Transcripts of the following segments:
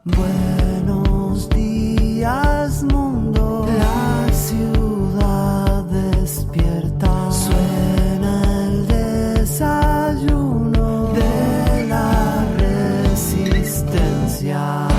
Buenos días, mundo. La ciudad despierta. Suena el desayuno de la resistencia.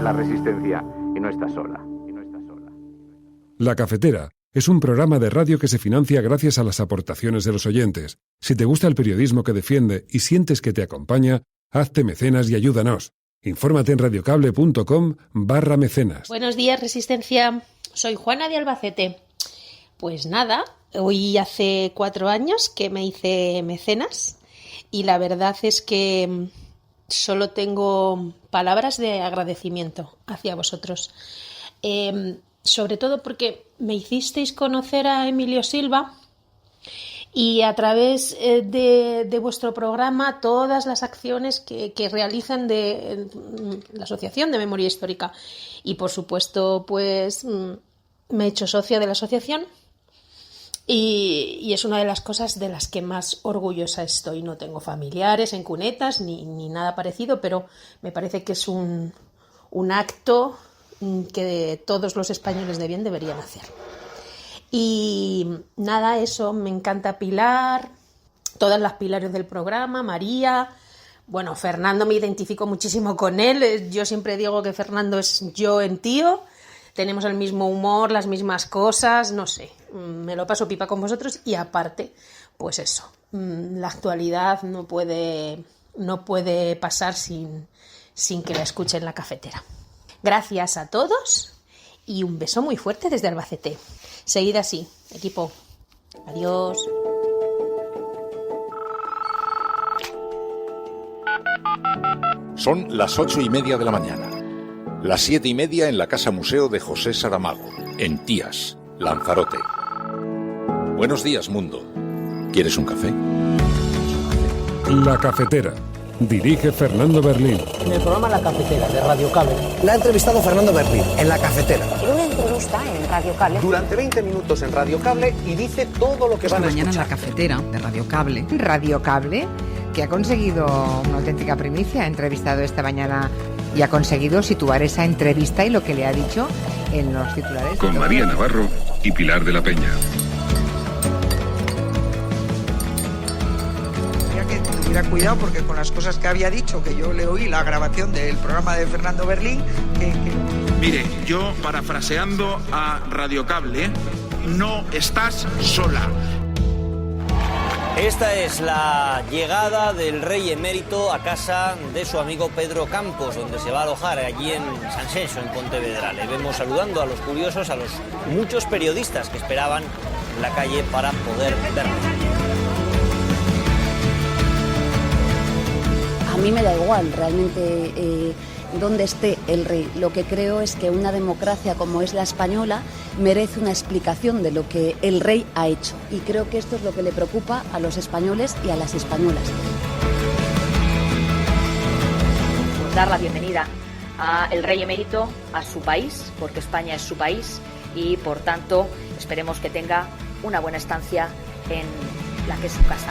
La Resistencia y no estás sola. La Cafetera es un programa de radio que se financia gracias a las aportaciones de los oyentes. Si te gusta el periodismo que defiende y sientes que te acompaña, hazte mecenas y ayúdanos. Infórmate en radiocable.com/mecenas. Buenos días, Resistencia. Soy Juana de Albacete. Pues nada, hoy hace 4 años que me hice mecenas y la verdad es que solo tengo palabras de agradecimiento hacia vosotros. Sobre todo porque me hicisteis conocer a Emilio Silva y a través de vuestro programa todas las acciones que realizan de la Asociación de Memoria Histórica. Y por supuesto, pues me he hecho socia de la asociación y es una de las cosas de las que más orgullosa estoy. No tengo familiares en cunetas ni nada parecido, pero me parece que es un acto que todos los españoles de bien deberían hacer. Y nada, eso, me encanta Pilar, todas las Pilares del programa, María. Bueno, Fernando, me identifico muchísimo con él. Yo siempre digo que Fernando es yo en tío. Tenemos el mismo humor, las mismas cosas, no sé. Me lo paso pipa con vosotros y aparte, pues eso. La actualidad no puede pasar sin que la escuchen en la cafetera. Gracias a todos y un beso muy fuerte desde Albacete. Seguid así, equipo. Adiós. Son las 8:30 de la mañana. Las 7:30 en la Casa Museo de José Saramago, en Tías, Lanzarote. Buenos días, mundo. ¿Quieres un café? La Cafetera. Dirige Fernando Berlín. En el programa La Cafetera de Radio Cable. La ha entrevistado Fernando Berlín en La Cafetera. En una entrevista en Radio Cable. Durante 20 minutos en Radio Cable y dice todo lo que van a escuchar. Mañana en La Cafetera de Radio Cable. Radio Cable, que ha conseguido una auténtica primicia, ha entrevistado esta mañana y ha conseguido situar esa entrevista y lo que le ha dicho en los titulares. Con María Navarro y Pilar de la Peña. Que tuviera cuidado porque con las cosas que había dicho, que yo le oí la grabación del programa de Fernando Berlín, Mire, yo parafraseando a Radio Cable, no estás sola. Esta es la llegada del rey emérito a casa de su amigo Pedro Campos, donde se va a alojar allí en San Xenxo, en Pontevedra. Le vemos saludando a los curiosos, a los muchos periodistas que esperaban en la calle para poder verlo. A mí me da igual realmente dónde esté el rey. Lo que creo es que una democracia como es la española merece una explicación de lo que el rey ha hecho. Y creo que esto es lo que le preocupa a los españoles y a las españolas. Dar la bienvenida al rey emérito a su país, porque España es su país y por tanto esperemos que tenga una buena estancia en la que es su casa.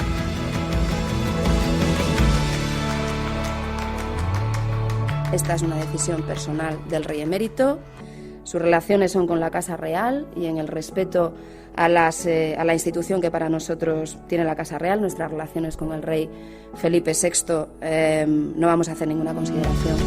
Esta es una decisión personal del rey emérito. Sus relaciones son con la Casa Real y en el respeto a la institución que para nosotros tiene la Casa Real, nuestras relaciones con el rey Felipe VI, no vamos a hacer ninguna consideración.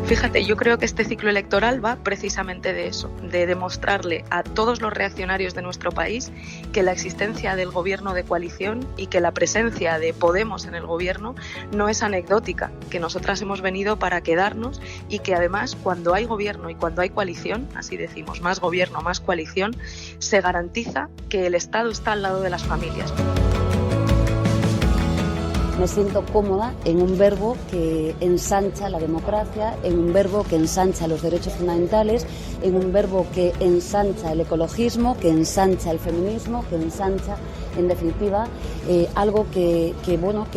Fíjate, yo creo que este ciclo electoral va precisamente de eso, de demostrarle a todos los reaccionarios de nuestro país que la existencia del gobierno de coalición y que la presencia de Podemos en el gobierno no es anecdótica, que nosotras hemos venido para quedarnos y que además cuando hay gobierno y cuando hay coalición, así decimos, más gobierno, más coalición, se garantiza que el Estado está al lado de las familias. Me siento cómoda en un verbo que ensancha la democracia, en un verbo que ensancha los derechos fundamentales, en un verbo que ensancha el ecologismo, que ensancha el feminismo, que ensancha, en definitiva, algo que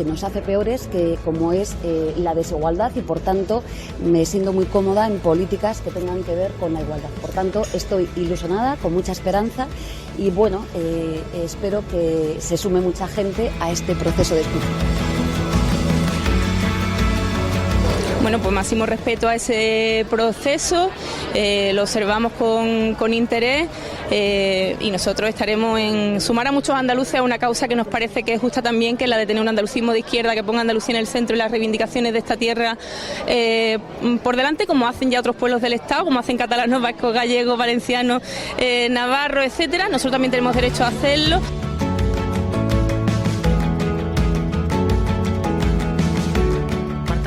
nos hace peores, que como es la desigualdad, y por tanto me siento muy cómoda en políticas que tengan que ver con la igualdad. Por tanto, estoy ilusionada, con mucha esperanza y espero que se sume mucha gente a este proceso de escucha. Bueno, pues máximo respeto a ese proceso, lo observamos con interés y nosotros estaremos en sumar a muchos andaluces a una causa que nos parece que es justa también, que es la de tener un andalucismo de izquierda que ponga Andalucía en el centro y las reivindicaciones de esta tierra por delante, como hacen ya otros pueblos del Estado, como hacen catalanos, vascos, gallegos, valencianos, navarros, etcétera. Nosotros también tenemos derecho a hacerlo.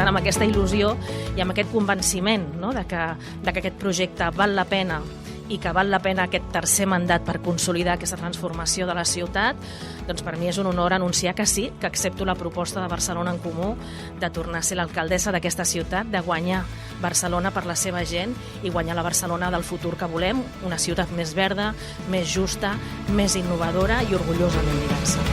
Amb aquesta il·lusió i amb aquest convenciment, no?, de que aquest projecte val la pena i que val la pena aquest tercer mandat per consolidar aquesta transformació de la ciutat, doncs per mi és un honor anunciar que sí, que accepto la proposta de Barcelona en Comú de tornar a ser l'alcaldessa d'aquesta ciutat, de guanyar Barcelona per la seva gent i guanyar la Barcelona del futur que volem, una ciutat més verda, més justa, més innovadora i orgullosament diversa.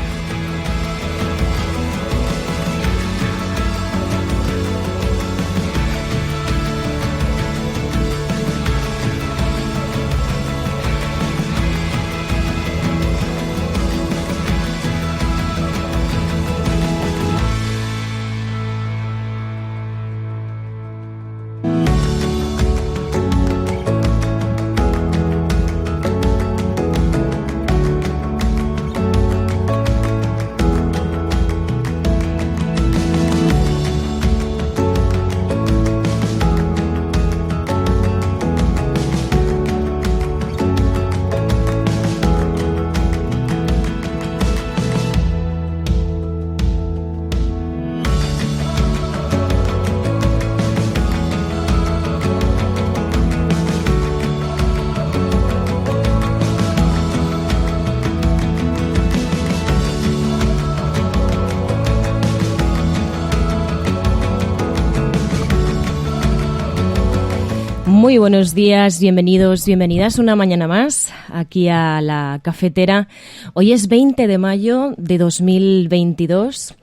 Muy buenos días, bienvenidos, bienvenidas una mañana más aquí a la cafetera. Hoy es 20 de mayo de 2022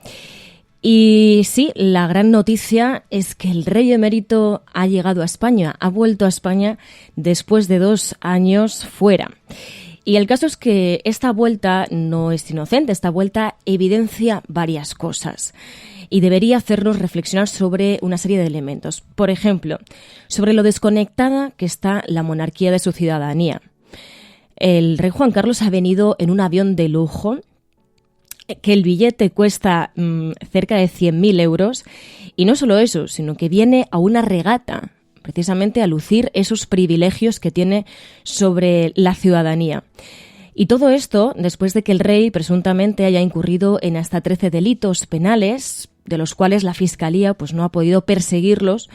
y sí, la gran noticia es que el rey emérito ha llegado a España, ha vuelto a España después de 2 años fuera. Y el caso es que esta vuelta no es inocente, esta vuelta evidencia varias cosas y debería hacernos reflexionar sobre una serie de elementos. Por ejemplo, sobre lo desconectada que está la monarquía de su ciudadanía. El rey Juan Carlos ha venido en un avión de lujo, que el billete cuesta cerca de 100.000 euros, y no solo eso, sino que viene a una regata, precisamente a lucir esos privilegios que tiene sobre la ciudadanía. Y todo esto después de que el rey presuntamente haya incurrido en hasta 13 delitos penales, de los cuales la Fiscalía no ha podido perseguirlos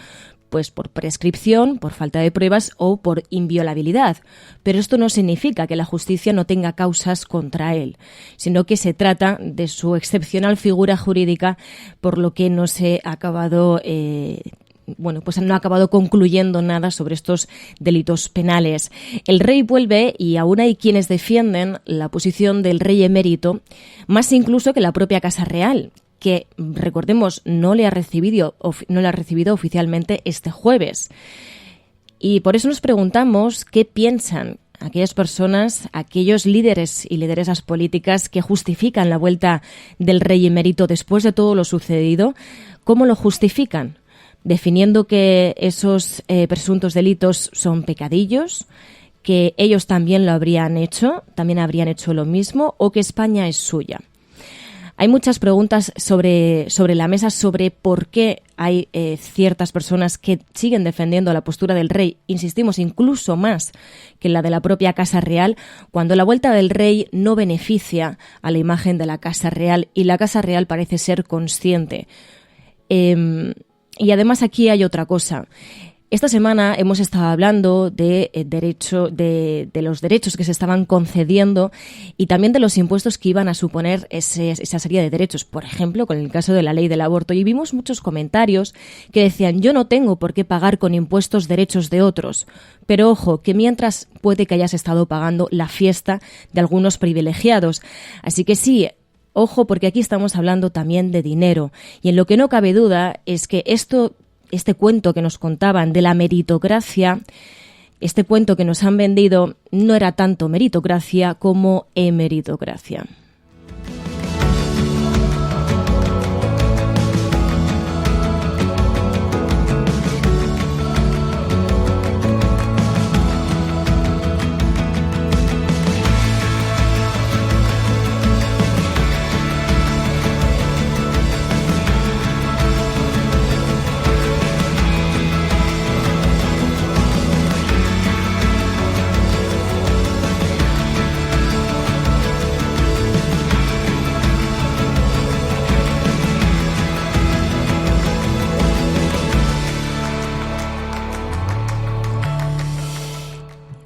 por prescripción, por falta de pruebas o por inviolabilidad. Pero esto no significa que la justicia no tenga causas contra él, sino que se trata de su excepcional figura jurídica, por lo que no se ha acabado no ha acabado concluyendo nada sobre estos delitos penales. El rey vuelve y aún hay quienes defienden la posición del rey emérito, más incluso que la propia Casa Real, que, recordemos, no le ha recibido oficialmente este jueves. Y por eso nos preguntamos qué piensan aquellas personas, aquellos líderes y lideresas políticas que justifican la vuelta del rey emérito después de todo lo sucedido, ¿cómo lo justifican? Definiendo que esos presuntos delitos son pecadillos, que ellos también lo habrían hecho lo mismo, o que España es suya. Hay muchas preguntas sobre la mesa sobre por qué hay ciertas personas que siguen defendiendo la postura del rey, insistimos, incluso más que la de la propia Casa Real, cuando la vuelta del rey no beneficia a la imagen de la Casa Real y la Casa Real parece ser consciente. Y además aquí hay otra cosa. Esta semana hemos estado hablando de los derechos que se estaban concediendo y también de los impuestos que iban a suponer esa serie de derechos. Por ejemplo, con el caso de la ley del aborto. Y vimos muchos comentarios que decían: yo no tengo por qué pagar con impuestos derechos de otros. Pero ojo, que mientras puede que hayas estado pagando la fiesta de algunos privilegiados. Así que sí, ojo, porque aquí estamos hablando también de dinero. Y en lo que no cabe duda es que este cuento que nos contaban de la meritocracia, este cuento que nos han vendido, no era tanto meritocracia como emeritocracia.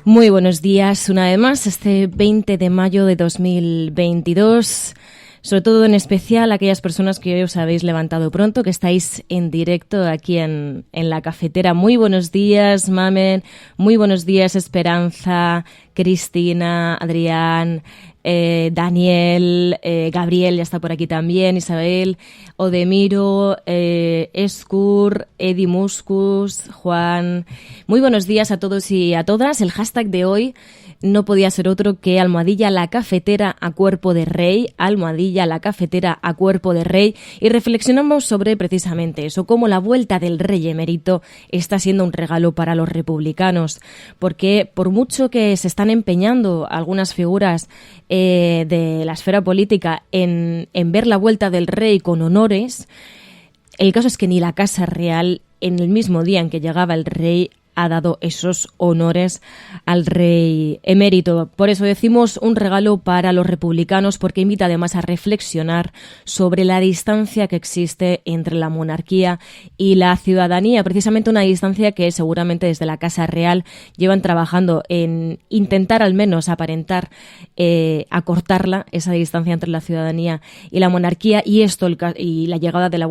Muy buenos días una vez más, este 20 de mayo de 2022, sobre todo en especial aquellas personas que hoy os habéis levantado pronto, que estáis en directo aquí en la cafetera. Muy buenos días, Mamen, muy buenos días, Esperanza, Cristina, Adrián, Daniel, Gabriel ya está por aquí también, Isabel, Odemiro, Escur, Edi Muscus, Juan. Muy buenos días a todos y a todas. El hashtag de hoy no podía ser otro que almohadilla la cafetera a cuerpo de rey, almohadilla la cafetera a cuerpo de rey, y reflexionamos sobre precisamente eso, cómo la vuelta del rey emérito está siendo un regalo para los republicanos, porque por mucho que se están empeñando algunas figuras de la esfera política en ver la vuelta del rey con honores, el caso es que ni la Casa Real, en el mismo día en que llegaba el rey, ha dado esos honores al rey emérito. Por eso decimos un regalo para los republicanos, porque invita además a reflexionar sobre la distancia que existe entre la monarquía y la ciudadanía, precisamente una distancia que seguramente desde la Casa Real llevan trabajando en intentar al menos aparentar acortarla, esa distancia entre la ciudadanía y la monarquía, y esto y la llegada de la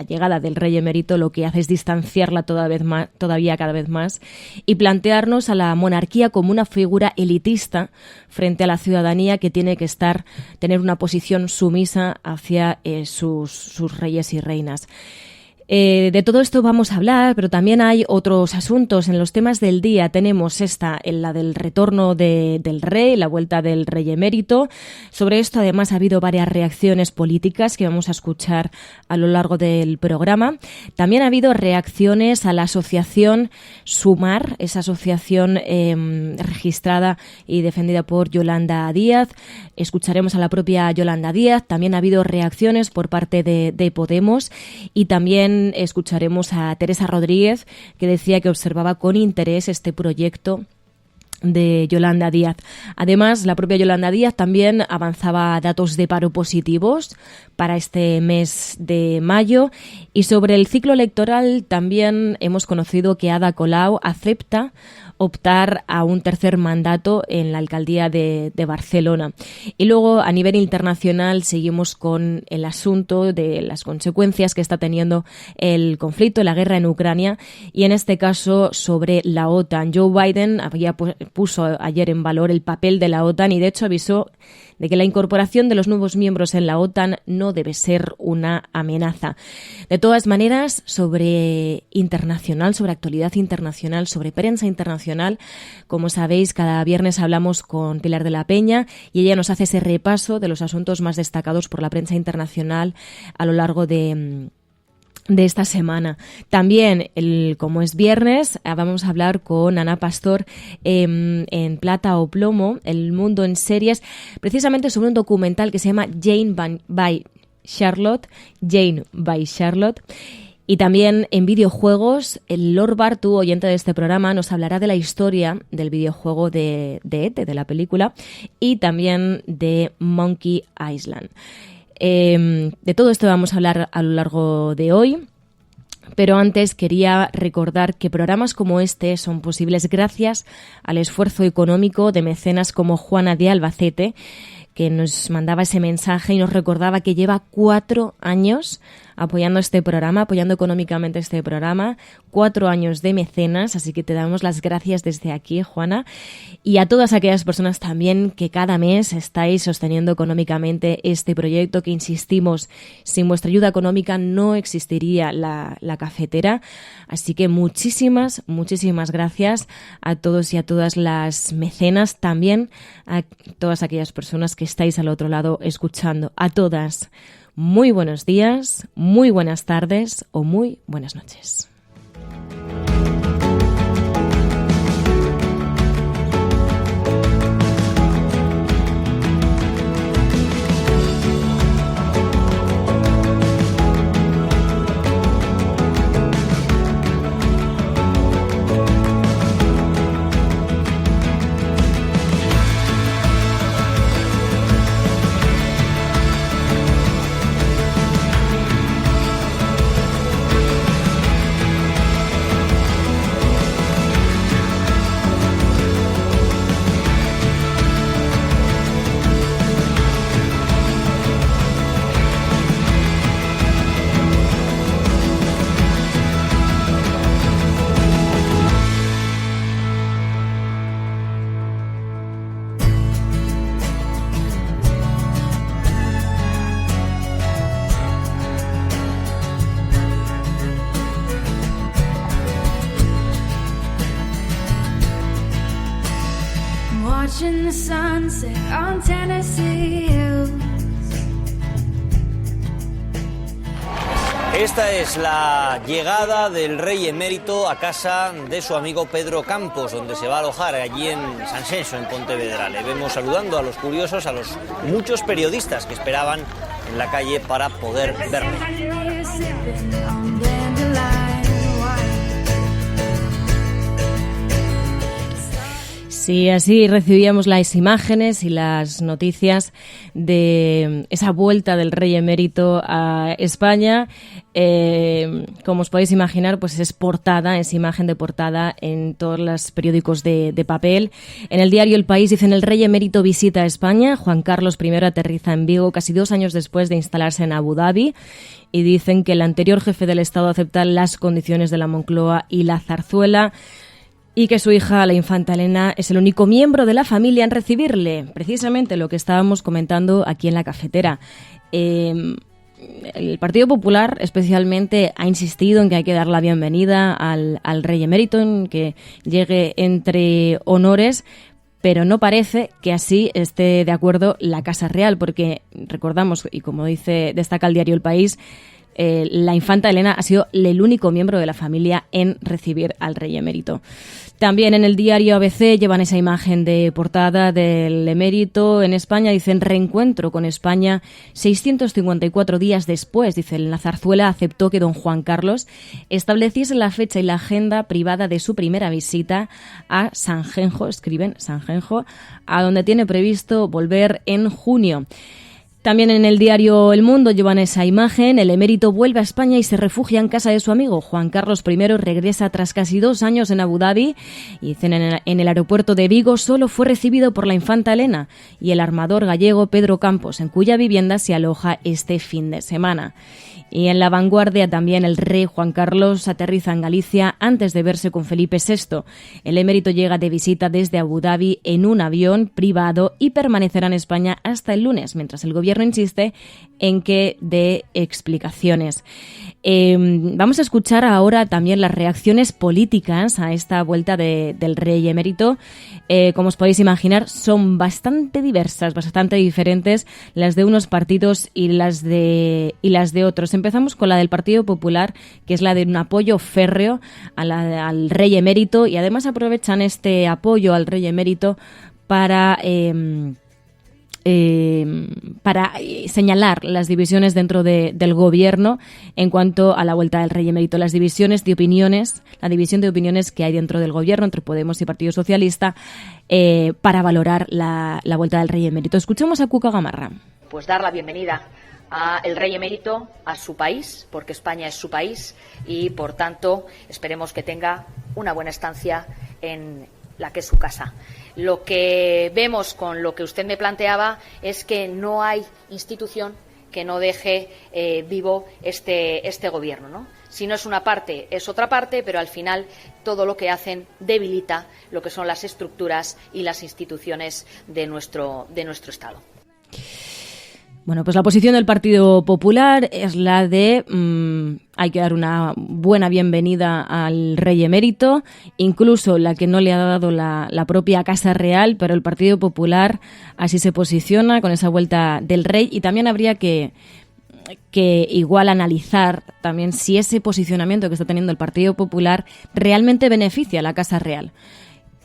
llegada del rey emérito lo que hace es distanciarla todavía cada vez más, y plantearnos a la monarquía como una figura elitista frente a la ciudadanía que tiene que tener una posición sumisa hacia sus reyes y reinas. De todo esto vamos a hablar, pero también hay otros asuntos. En los temas del día tenemos la del retorno del rey, la vuelta del rey emérito. Sobre esto además ha habido varias reacciones políticas que vamos a escuchar a lo largo del programa. También ha habido reacciones a la asociación Sumar, esa asociación registrada y defendida por Yolanda Díaz. Escucharemos a la propia Yolanda Díaz. También ha habido reacciones por parte de Podemos, y también escucharemos a Teresa Rodríguez, que decía que observaba con interés este proyecto de Yolanda Díaz. Además, la propia Yolanda Díaz también avanzaba datos de paro positivos para este mes de mayo, y sobre el ciclo electoral también hemos conocido que Ada Colau acepta optar a un tercer mandato en la alcaldía de Barcelona. Y luego, a nivel internacional, seguimos con el asunto de las consecuencias que está teniendo el conflicto, la guerra en Ucrania, y en este caso sobre la OTAN. Joe Biden había puso ayer en valor el papel de la OTAN y de hecho avisó de que la incorporación de los nuevos miembros en la OTAN no debe ser una amenaza. De todas maneras, sobre actualidad internacional, sobre prensa internacional, como sabéis, cada viernes hablamos con Pilar de la Peña y ella nos hace ese repaso de los asuntos más destacados por la prensa internacional a lo largo de esta semana. También, como es viernes, vamos a hablar con Ana Pastor en Plata o Plomo, El Mundo en Series, precisamente sobre un documental que se llama Jane by Charlotte. Y también en videojuegos, el Lord Bartu, oyente de este programa, nos hablará de la historia del videojuego de E.T., de la película, y también de Monkey Island. De todo esto vamos a hablar a lo largo de hoy, pero antes quería recordar que programas como este son posibles gracias al esfuerzo económico de mecenas como Juana de Albacete, que nos mandaba ese mensaje y nos recordaba que lleva 4 años apoyando este programa, apoyando económicamente este programa, 4 años de mecenas, así que te damos las gracias desde aquí, Juana, y a todas aquellas personas también que cada mes estáis sosteniendo económicamente este proyecto, que insistimos, sin vuestra ayuda económica no existiría la cafetera, así que muchísimas gracias a todos y a todas las mecenas, también a todas aquellas personas que estáis al otro lado escuchando, a todas. Muy buenos días, muy buenas tardes o muy buenas noches. Watching the sunset on Tennessee Hills. Esta es la llegada del rey emérito a casa de su amigo Pedro Campos, donde se va a alojar allí en San Xenxo, en Pontevedra. Le vemos saludando a los curiosos, a los muchos periodistas que esperaban en la calle para poder verle. Sí, así recibíamos las imágenes y las noticias de esa vuelta del rey emérito a España. Como os podéis imaginar, pues es imagen de portada en todos los periódicos de papel. En el diario El País dicen: el rey emérito visita España. Juan Carlos I aterriza en Vigo casi 2 años después de instalarse en Abu Dhabi. Y dicen que el anterior jefe del Estado acepta las condiciones de la Moncloa y la Zarzuela, y que su hija, la infanta Elena, es el único miembro de la familia en recibirle. Precisamente lo que estábamos comentando aquí en la cafetera. El Partido Popular especialmente ha insistido en que hay que dar la bienvenida al rey emérito, en que llegue entre honores, pero no parece que así esté de acuerdo la Casa Real, porque recordamos, y como destaca el diario El País, la infanta Elena ha sido el único miembro de la familia en recibir al rey emérito. También en el diario ABC llevan esa imagen de portada del emérito en España. Dicen: reencuentro con España 654 días después. Dicen: la Zarzuela aceptó que don Juan Carlos estableciese la fecha y la agenda privada de su primera visita a Sanjenjo, escriben Sanjenjo, a donde tiene previsto volver en junio. También en el diario El Mundo llevan esa imagen: el emérito vuelve a España y se refugia en casa de su amigo. Juan Carlos I regresa tras casi 2 años en Abu Dhabi, y dicen: en el aeropuerto de Vigo solo fue recibido por la infanta Elena y el armador gallego Pedro Campos, en cuya vivienda se aloja este fin de semana. Y en La Vanguardia también el rey Juan Carlos aterriza en Galicia antes de verse con Felipe VI. El emérito llega de visita desde Abu Dhabi en un avión privado y permanecerá en España hasta el lunes, mientras el gobierno insiste en que dé explicaciones. Vamos a escuchar ahora también las reacciones políticas a esta vuelta del rey emérito. Como os podéis imaginar, son bastante diversas, bastante diferentes las de unos partidos y las de otros. Empezamos con la del Partido Popular, que es la de un apoyo férreo al rey emérito, y además aprovechan este apoyo al rey emérito para señalar las divisiones dentro del gobierno en cuanto a la vuelta del rey emérito, la división de opiniones que hay dentro del gobierno entre Podemos y Partido Socialista para valorar la vuelta del rey emérito. Escuchemos a Cuca Gamarra. Pues dar la bienvenida al rey emérito a su país, porque España es su país y, por tanto, esperemos que tenga una buena estancia en la que es su casa. Lo que vemos con lo que usted me planteaba es que no hay institución que no deje vivo este gobierno, ¿no? Si no es una parte, es otra parte, pero al final todo lo que hacen debilita lo que son las estructuras y las instituciones de nuestro Estado. Bueno, pues la posición del Partido Popular es la de hay que dar una buena bienvenida al rey emérito, incluso la que no le ha dado la propia Casa Real, pero el Partido Popular así se posiciona con esa vuelta del rey, y también habría que igual analizar también si ese posicionamiento que está teniendo el Partido Popular realmente beneficia a la Casa Real.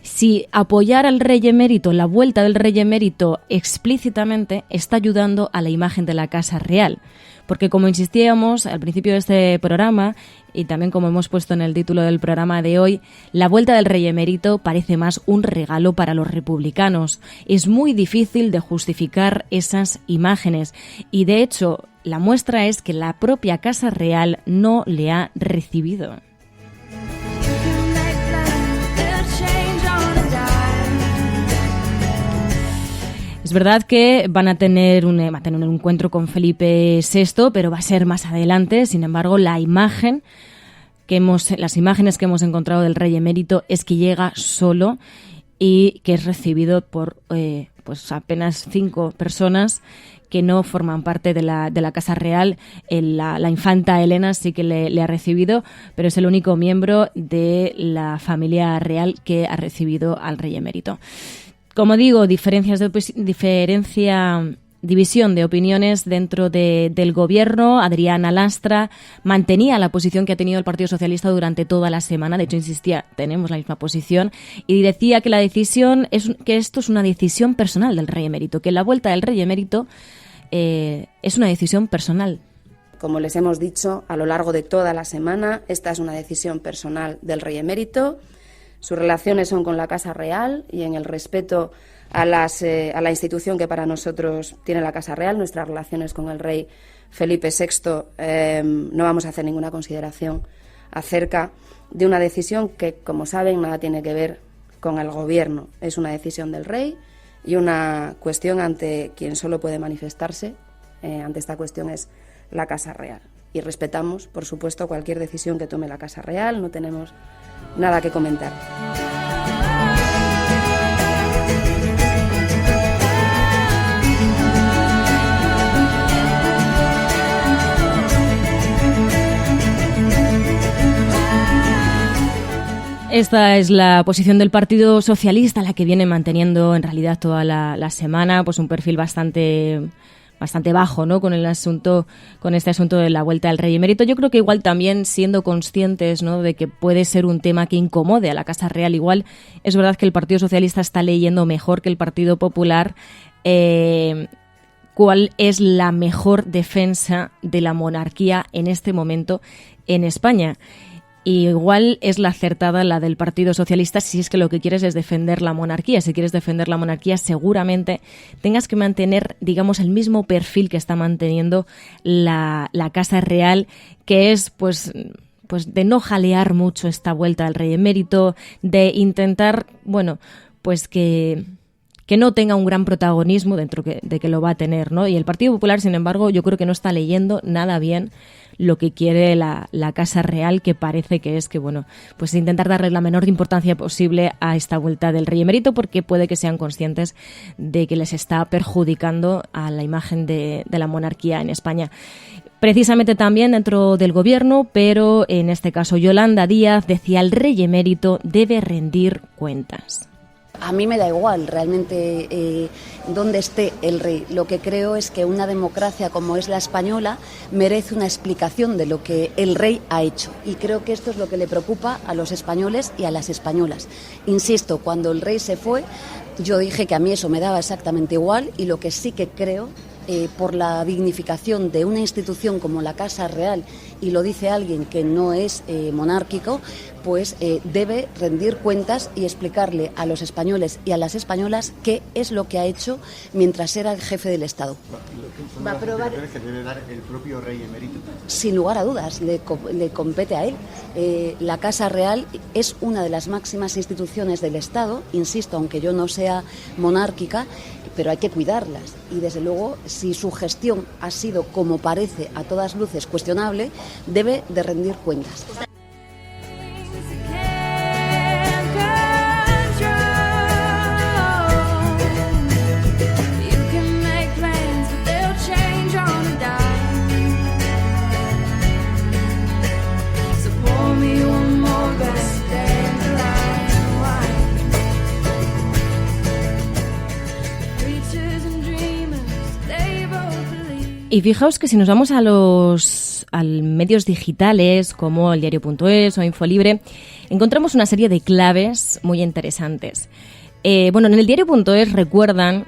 Si apoyar al rey emérito, la vuelta del rey emérito explícitamente, está ayudando a la imagen de la Casa Real. Porque, como insistíamos al principio de este programa, y también como hemos puesto en el título del programa de hoy, la vuelta del rey emérito parece más un regalo para los republicanos. Es muy difícil de justificar esas imágenes. Y, de hecho, la muestra es que la propia Casa Real no le ha recibido. Es verdad que van a tener un encuentro con Felipe VI, pero va a ser más adelante. Sin embargo, las imágenes que hemos encontrado del rey emérito es que llega solo y que es recibido por pues apenas 5 personas que no forman parte de la Casa Real. La infanta Elena sí que le ha recibido, pero es el único miembro de la familia real que ha recibido al rey emérito. Como digo, división de opiniones dentro del gobierno. Adriana Lastra mantenía la posición que ha tenido el Partido Socialista durante toda la semana. De hecho, insistía, tenemos la misma posición. Y decía que que esto es una decisión personal del rey emérito, que la vuelta del rey emérito es una decisión personal. Como les hemos dicho a lo largo de toda la semana, esta es una decisión personal del rey emérito. Sus relaciones son con la Casa Real y en el respeto a la institución que para nosotros tiene la Casa Real, nuestras relaciones con el rey Felipe VI, no vamos a hacer ninguna consideración acerca de una decisión que, como saben, nada tiene que ver con el gobierno. Es una decisión del rey y una cuestión ante quien solo puede manifestarse ante esta cuestión es la Casa Real. Y respetamos, por supuesto, cualquier decisión que tome la Casa Real, no tenemos nada que comentar. Esta es la posición del Partido Socialista, la que viene manteniendo en realidad toda la semana, pues un perfil bastante bajo, ¿no? Con este asunto de la vuelta del rey emérito. Yo creo que igual también siendo conscientes, ¿no?, de que puede ser un tema que incomode a la Casa Real. Igual es verdad que el Partido Socialista está leyendo mejor que el Partido Popular cuál es la mejor defensa de la monarquía en este momento en España. Y igual es la acertada la del Partido Socialista si es que lo que quieres es defender la monarquía. Si quieres defender la monarquía, seguramente tengas que mantener, digamos, el mismo perfil que está manteniendo la Casa Real, que es, pues de no jalear mucho esta vuelta del rey emérito, de intentar, bueno, pues que no tenga un gran protagonismo dentro de que lo va a tener, ¿no? Y el Partido Popular, sin embargo, yo creo que no está leyendo nada bien lo que quiere la Casa Real, que parece que es que, bueno, pues intentar darle la menor importancia posible a esta vuelta del rey emérito, porque puede que sean conscientes de que les está perjudicando a la imagen de la monarquía en España. Precisamente también dentro del gobierno, pero en este caso Yolanda Díaz decía: el rey emérito debe rendir cuentas. A mí me da igual realmente dónde esté el rey. Lo que creo es que una democracia como es la española merece una explicación de lo que el rey ha hecho. Y creo que esto es lo que le preocupa a los españoles y a las españolas. Insisto, cuando el rey se fue, yo dije que a mí eso me daba exactamente igual, y lo que sí que creo, por la dignificación de una institución como la Casa Real, y lo dice alguien que no es monárquico, pues debe rendir cuentas y explicarle a los españoles y a las españolas qué es lo que ha hecho mientras era el jefe del Estado. Va a probar que debe dar el propio rey emérito. Sin lugar a dudas, le compete a él. La Casa Real es una de las máximas instituciones del Estado, insisto, aunque yo no sea monárquica, pero hay que cuidarlas. Y desde luego, si su gestión ha sido, como parece, a todas luces cuestionable, debe de rendir cuentas. Y fijaos que si nos vamos a medios digitales como el diario.es o Infolibre, encontramos una serie de claves muy interesantes. En el diario.es recuerdan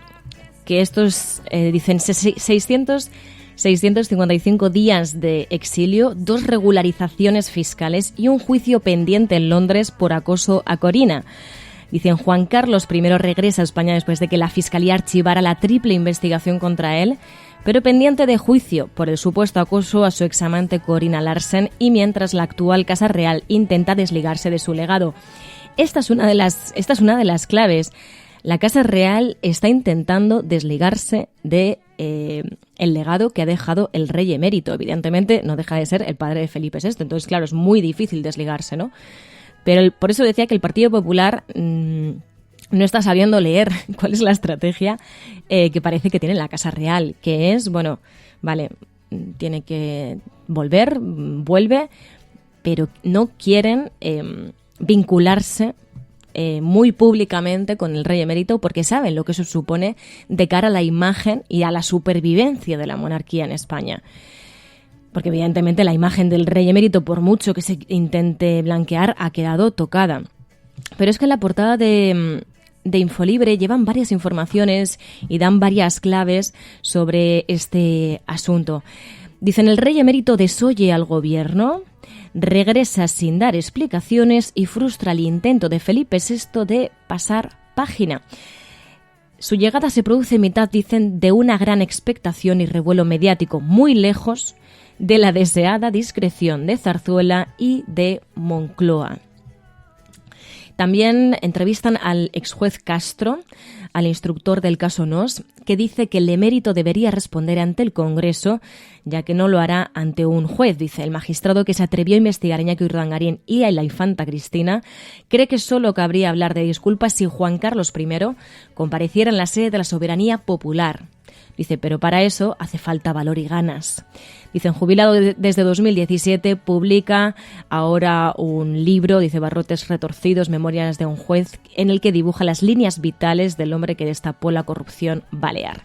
que estos dicen 655 días de exilio, 2 regularizaciones fiscales y un juicio pendiente en Londres por acoso a Corina. Dicen: Juan Carlos I regresa a España después de que la Fiscalía archivara la triple investigación contra él, pero pendiente de juicio por el supuesto acoso a su examante Corina Larsen, y mientras la actual Casa Real intenta desligarse de su legado. Esta es una de las claves. La Casa Real está intentando desligarse de el legado que ha dejado el rey emérito. Evidentemente no deja de ser el padre de Felipe VI, entonces claro, es muy difícil desligarse, ¿no? Pero por eso decía que el Partido Popular no está sabiendo leer cuál es la estrategia que parece que tiene la Casa Real, que es, tiene que vuelve, pero no quieren vincularse muy públicamente con el rey emérito, porque saben lo que eso supone de cara a la imagen y a la supervivencia de la monarquía en España. Porque evidentemente la imagen del rey emérito, por mucho que se intente blanquear, ha quedado tocada. Pero es que en la portada de Infolibre llevan varias informaciones y dan varias claves sobre este asunto. Dicen: el rey emérito desoye al gobierno, regresa sin dar explicaciones y frustra el intento de Felipe VI de pasar página. Su llegada se produce en mitad, dicen, de una gran expectación y revuelo mediático, muy lejos de la deseada discreción de Zarzuela y de Moncloa. También entrevistan al exjuez Castro, al instructor del caso Nos, que dice que el emérito debería responder ante el Congreso, ya que no lo hará ante un juez. Dice: el magistrado que se atrevió a investigar a Iñaki Urdangarín y a la infanta Cristina cree que solo cabría hablar de disculpas si Juan Carlos I compareciera en la sede de la soberanía popular. Dice: pero para eso hace falta valor y ganas. Dicen: jubilado desde 2017, publica ahora un libro, dice Barrotes Retorcidos, Memorias de un juez, en el que dibuja las líneas vitales del hombre que destapó la corrupción balear.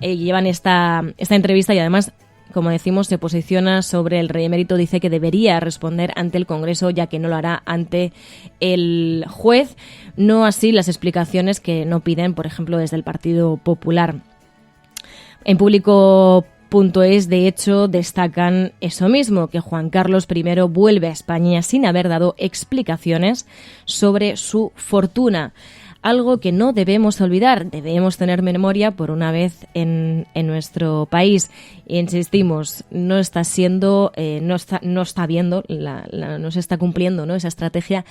Llevan esta entrevista y además, como decimos, se posiciona sobre el rey emérito. Dice que debería responder ante el Congreso, ya que no lo hará ante el juez. No así las explicaciones que no piden, por ejemplo, desde el Partido Popular. En Público.es, de hecho, destacan eso mismo, que Juan Carlos I vuelve a España sin haber dado explicaciones sobre su fortuna. algo que no debemos olvidar. Debemos tener memoria por una vez en nuestro país. Insistimos, no está siendo, no se está cumpliendo, ¿no?, esa estrategia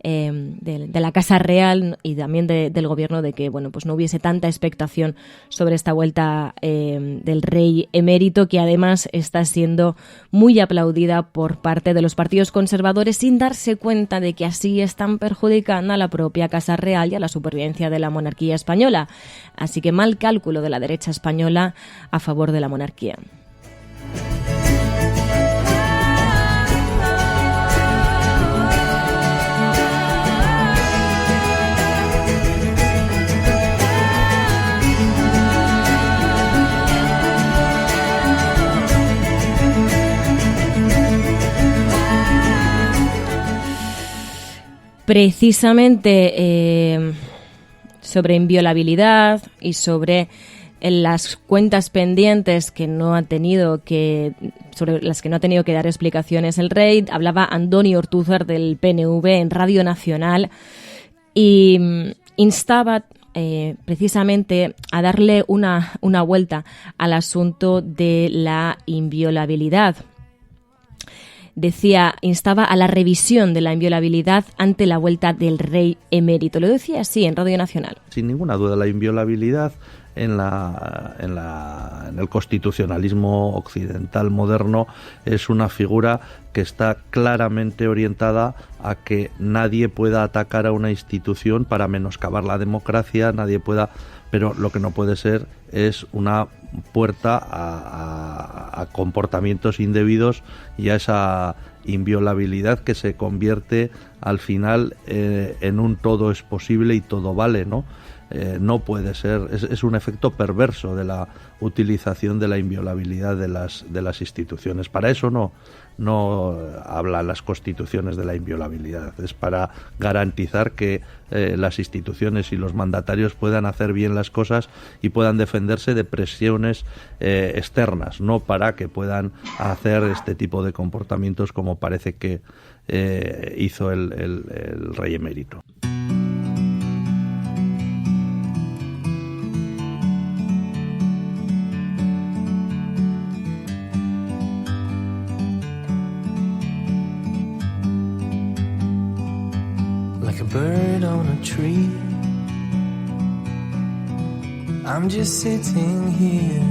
de la Casa Real y también del gobierno de que, bueno, pues no hubiese tanta expectación sobre esta vuelta del rey emérito, que además está siendo muy aplaudida por parte de los partidos conservadores, sin darse cuenta de que así están perjudicando a la propia Casa Real y a la supervivencia de la monarquía española. Así que mal cálculo de la derecha española a favor de la monarquía. Precisamente sobre inviolabilidad y sobre las cuentas pendientes que no ha tenido que, sobre las que no ha tenido que dar explicaciones el rey, hablaba Antonio Ortúzar del PNV en Radio Nacional y instaba precisamente a darle una vuelta al asunto de la inviolabilidad. Decía, instaba a la revisión de la inviolabilidad ante la vuelta del rey emérito. Lo decía así en Radio Nacional. Sin ninguna duda, la inviolabilidad en el constitucionalismo occidental moderno es una figura que está claramente orientada a que nadie pueda atacar a una institución para menoscabar la democracia, pero lo que no puede ser es una puerta a comportamientos indebidos y a esa inviolabilidad que se convierte al final en un todo es posible y todo vale, ¿no? No puede ser, es un efecto perverso de la utilización de la inviolabilidad de las instituciones. Para eso no hablan las constituciones de la inviolabilidad, es para garantizar que las instituciones y los mandatarios puedan hacer bien las cosas y puedan defenderse de presiones externas, no para que puedan hacer este tipo de comportamientos como parece que hizo el rey emérito. Bird on a tree, I'm just sitting here.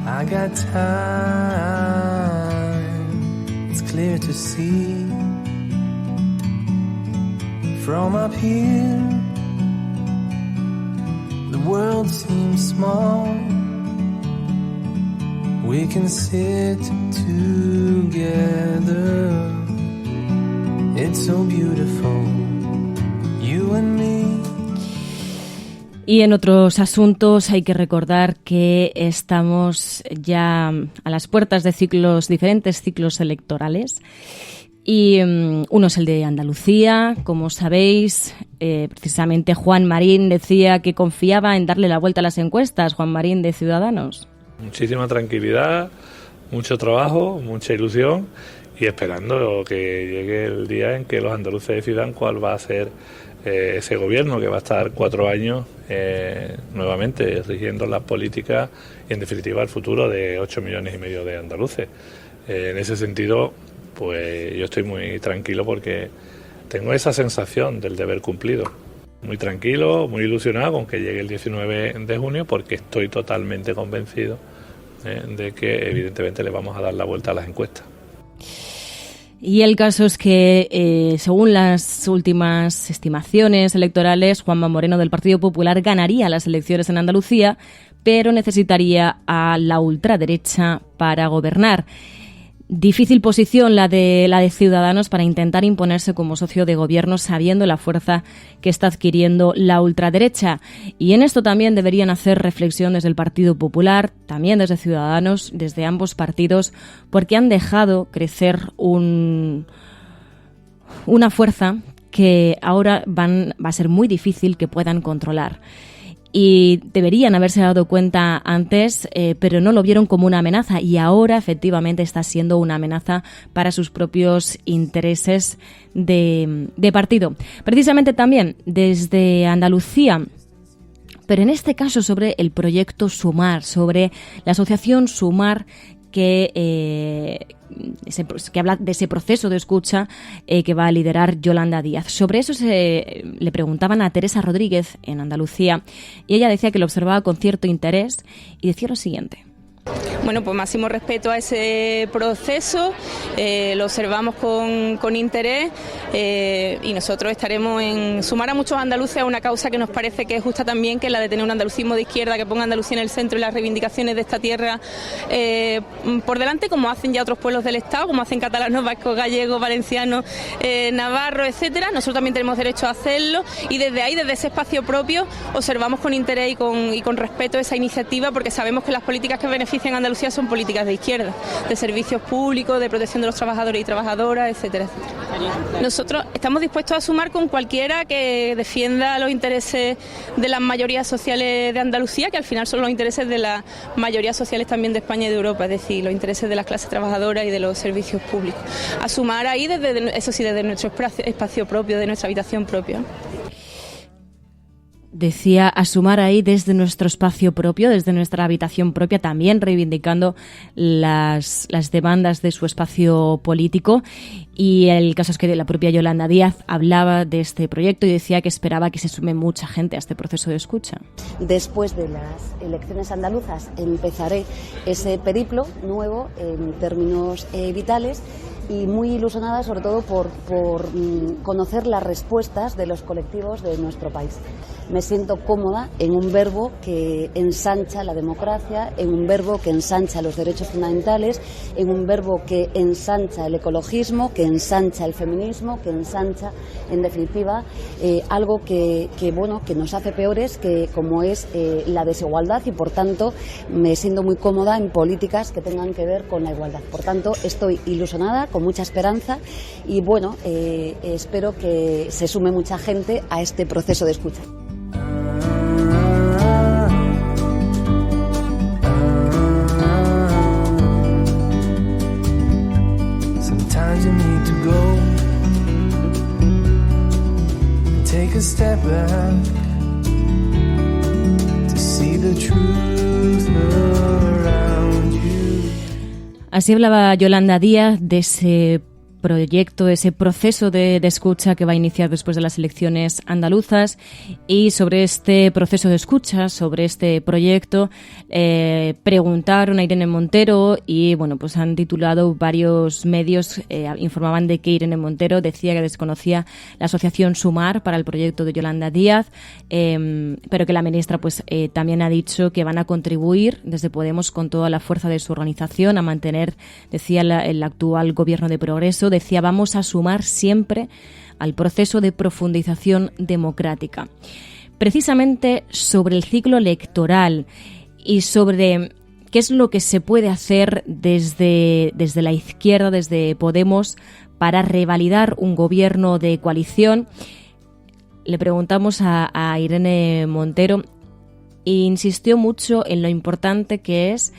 I got time, it's clear to see. From up here, the world seems small. We can sit together. It's so beautiful, you and me. Y en otros asuntos hay que recordar que estamos ya a las puertas de diferentes ciclos electorales. Y uno es el de Andalucía, como sabéis, precisamente Juan Marín decía que confiaba en darle la vuelta a las encuestas. Juan Marín, de Ciudadanos. Muchísima tranquilidad, mucho trabajo, mucha ilusión. Y esperando que llegue el día en que los andaluces decidan cuál va a ser ese gobierno que va a estar 4 años nuevamente rigiendo las políticas y en definitiva el futuro de 8,5 millones de andaluces. En ese sentido, pues yo estoy muy tranquilo porque tengo esa sensación del deber cumplido. Muy tranquilo, muy ilusionado con que llegue el 19 de junio porque estoy totalmente convencido de que evidentemente le vamos a dar la vuelta a las encuestas. Y el caso es que, según las últimas estimaciones electorales, Juanma Moreno del Partido Popular ganaría las elecciones en Andalucía, pero necesitaría a la ultraderecha para gobernar. Difícil posición la de Ciudadanos para intentar imponerse como socio de gobierno sabiendo la fuerza que está adquiriendo la ultraderecha. Y en esto también deberían hacer reflexión desde el Partido Popular, también desde Ciudadanos, desde ambos partidos, porque han dejado crecer una fuerza que ahora va a ser muy difícil que puedan controlar. y deberían haberse dado cuenta antes, pero no lo vieron como una amenaza, y ahora efectivamente está siendo una amenaza para sus propios intereses de partido. Precisamente también desde Andalucía, pero en este caso sobre el proyecto Sumar, sobre la asociación Sumar, que habla de ese proceso de escucha que va a liderar Yolanda Díaz. Sobre eso le preguntaban a Teresa Rodríguez en Andalucía, y ella decía que lo observaba con cierto interés y decía lo siguiente. Bueno, pues máximo respeto a ese proceso, lo observamos con interés y nosotros estaremos en sumar a muchos andaluces a una causa que nos parece que es justa también, que es la de tener un andalucismo de izquierda que ponga a Andalucía en el centro y las reivindicaciones de esta tierra por delante, como hacen ya otros pueblos del Estado, como hacen catalanos, vascos, gallegos, valencianos, navarros, etcétera. Nosotros también tenemos derecho a hacerlo, y desde ahí, desde ese espacio propio, observamos con interés y con respeto esa iniciativa, porque sabemos que las políticas que benefician a Andalucía son políticas de izquierda, de servicios públicos, de protección de los trabajadores y trabajadoras, etcétera, etcétera. Nosotros estamos dispuestos a sumar con cualquiera que defienda los intereses de las mayorías sociales de Andalucía, que al final son los intereses de las mayorías sociales también de España y de Europa, es decir, los intereses de las clases trabajadoras y de los servicios públicos. A sumar ahí, desde nuestro espacio propio, de nuestra habitación propia. Decía a sumar ahí desde nuestro espacio propio, desde nuestra habitación propia, también reivindicando las demandas de su espacio político. Y el caso es que la propia Yolanda Díaz hablaba de este proyecto y decía que esperaba que se sume mucha gente a este proceso de escucha. Después de las elecciones andaluzas empezaré ese periplo nuevo en términos vitales, y muy ilusionada sobre todo por conocer las respuestas de los colectivos de nuestro país. Me siento cómoda en un verbo que ensancha la democracia, en un verbo que ensancha los derechos fundamentales, en un verbo que ensancha el ecologismo, que ensancha el feminismo, que ensancha, en definitiva, algo que nos hace peores, que como es la desigualdad, y por tanto me siento muy cómoda en políticas que tengan que ver con la igualdad. Por tanto, estoy ilusionada, con mucha esperanza, y espero que se sume mucha gente a este proceso de escucha. Sometimes you need to go and take a step back to see the truth around you. Así hablaba Yolanda Díaz de ese proyecto, ese proceso de escucha que va a iniciar después de las elecciones andaluzas, y sobre este proceso de escucha, sobre este proyecto, preguntaron a Irene Montero y pues han titulado varios medios, informaban de que Irene Montero decía que desconocía la asociación Sumar para el proyecto de Yolanda Díaz, pero que la ministra también ha dicho que van a contribuir desde Podemos con toda la fuerza de su organización a mantener, decía, el actual gobierno de progreso. Decía, vamos a sumar siempre al proceso de profundización democrática. Precisamente sobre el ciclo electoral y sobre qué es lo que se puede hacer desde la izquierda, desde Podemos, para revalidar un gobierno de coalición, le preguntamos a Irene Montero, e insistió mucho en lo importante que es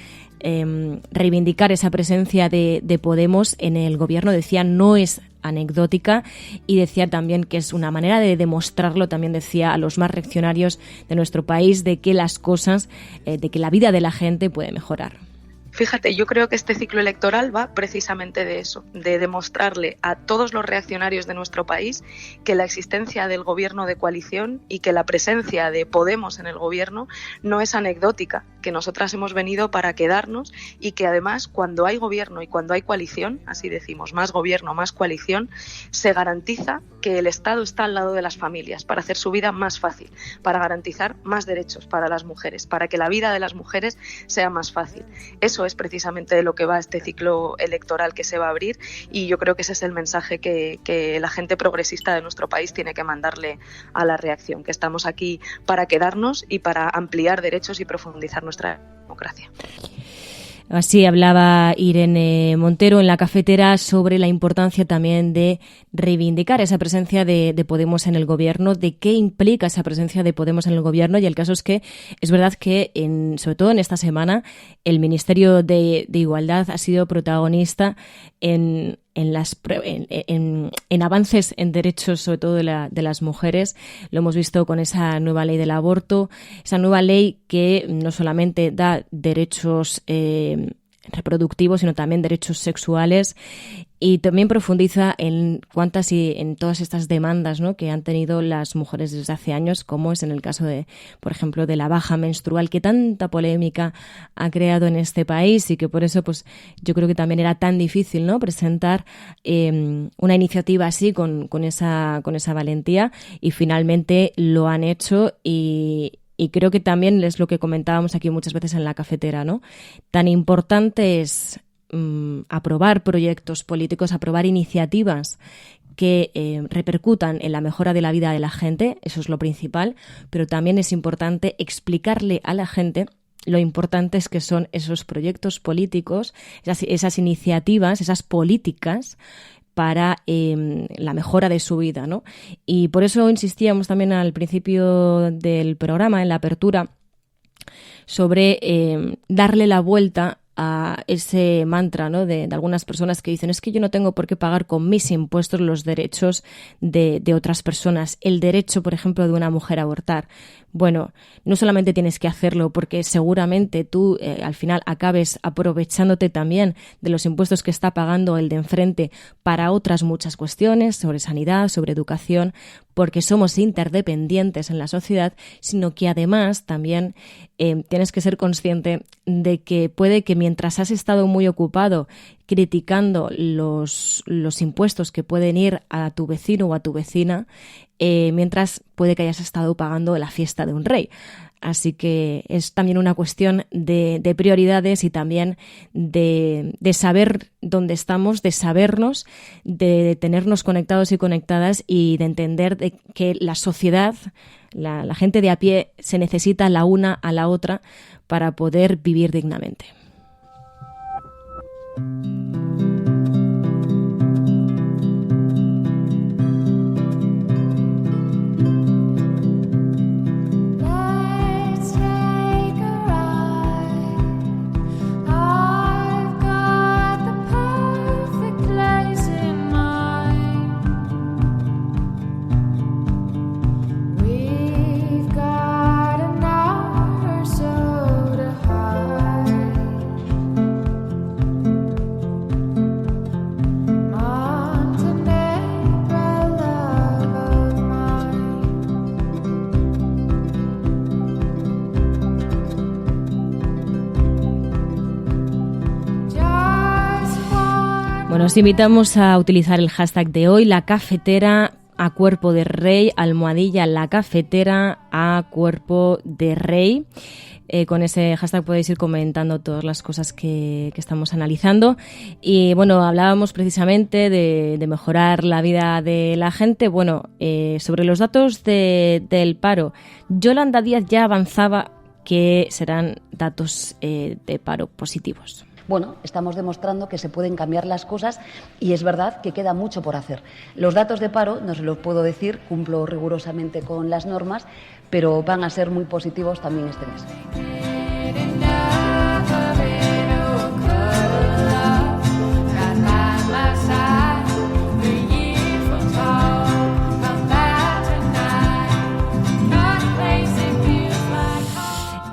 reivindicar esa presencia de Podemos en el gobierno. Decía, no es anecdótica, y decía también que es una manera de demostrarlo, también decía, a los más reaccionarios de nuestro país, de que las cosas, de que la vida de la gente puede mejorar. Fíjate, yo creo que este ciclo electoral va precisamente de eso, de demostrarle a todos los reaccionarios de nuestro país que la existencia del gobierno de coalición y que la presencia de Podemos en el gobierno no es anecdótica, que nosotras hemos venido para quedarnos, y que además cuando hay gobierno y cuando hay coalición, así decimos, más gobierno, más coalición, se garantiza que el Estado está al lado de las familias para hacer su vida más fácil, para garantizar más derechos para las mujeres, para que la vida de las mujeres sea más fácil. Eso es precisamente de lo que va este ciclo electoral que se va a abrir, y yo creo que ese es el mensaje que la gente progresista de nuestro país tiene que mandarle a la reacción, que estamos aquí para quedarnos y para ampliar derechos y profundizar nuestra democracia. Así hablaba Irene Montero en la cafetera sobre la importancia también de reivindicar esa presencia de Podemos en el gobierno, de qué implica esa presencia de Podemos en el gobierno, y el caso es que es verdad que sobre todo en esta semana el Ministerio de Igualdad ha sido protagonista en avances en derechos, sobre todo de las mujeres. Lo hemos visto con esa nueva ley del aborto, esa nueva ley que no solamente da derechos reproductivos, sino también derechos sexuales, y también profundiza en cuántas y en todas estas demandas, ¿no?, que han tenido las mujeres desde hace años, como es en el caso de, por ejemplo, de la baja menstrual, que tanta polémica ha creado en este país, y que por eso, pues, yo creo que también era tan difícil, ¿no?, presentar una iniciativa así con esa valentía, y finalmente lo han hecho. Y creo que también es lo que comentábamos aquí muchas veces en la cafetera, ¿no? Tan importante es aprobar proyectos políticos, aprobar iniciativas que repercutan en la mejora de la vida de la gente, eso es lo principal, pero también es importante explicarle a la gente lo importantes que son esos proyectos políticos, esas iniciativas, esas políticas para la mejora de su vida, ¿no? Y por eso insistíamos también al principio del programa, en la apertura, sobre darle la vuelta a ese mantra, ¿no?, de algunas personas que dicen: es que yo no tengo por qué pagar con mis impuestos los derechos de otras personas. El derecho, por ejemplo, de una mujer a abortar. Bueno, no solamente tienes que hacerlo porque seguramente tú al final acabes aprovechándote también de los impuestos que está pagando el de enfrente para otras muchas cuestiones, sobre sanidad, sobre educación, porque somos interdependientes en la sociedad, sino que además también tienes que ser consciente de que puede que mientras has estado muy ocupado criticando los impuestos que pueden ir a tu vecino o a tu vecina, mientras puede que hayas estado pagando la fiesta de un rey. Así que es también una cuestión de prioridades y también de saber dónde estamos, de sabernos, de tenernos conectados y conectadas, y de entender de que la sociedad, la gente de a pie, se necesita la una a la otra para poder vivir dignamente. Bueno, os invitamos a utilizar el hashtag de hoy, la cafetera a cuerpo de rey, almohadilla la cafetera a cuerpo de rey. Con ese hashtag podéis ir comentando todas las cosas que estamos analizando. Y bueno, hablábamos precisamente de mejorar la vida de la gente. Bueno, sobre los datos del paro, Yolanda Díaz ya avanzaba que serán datos de paro positivos. Bueno, estamos demostrando que se pueden cambiar las cosas, y es verdad que queda mucho por hacer. Los datos de paro, no se los puedo decir, cumplo rigurosamente con las normas, pero van a ser muy positivos también este mes.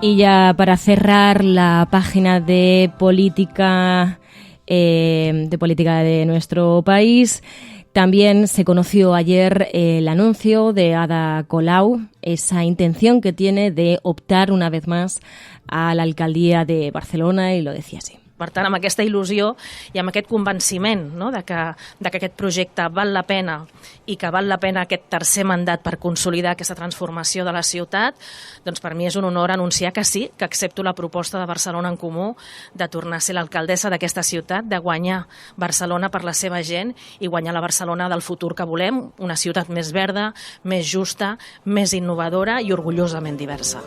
Y ya para cerrar la página de política de nuestro país, también se conoció ayer el anuncio de Ada Colau, esa intención que tiene de optar una vez más a la alcaldía de Barcelona, y lo decía así. Per tant, amb aquesta il·lusió i amb aquest convenciment, no?, de que aquest projecte val la pena i que val la pena aquest tercer mandat per consolidar aquesta transformació de la ciutat, doncs per mi és un honor anunciar que sí, que accepto la proposta de Barcelona en Comú de tornar a ser l'alcaldessa d'aquesta ciutat, de guanyar Barcelona per la seva gent i guanyar la Barcelona del futur que volem, una ciutat més verda, més justa, més innovadora i orgullosament diversa.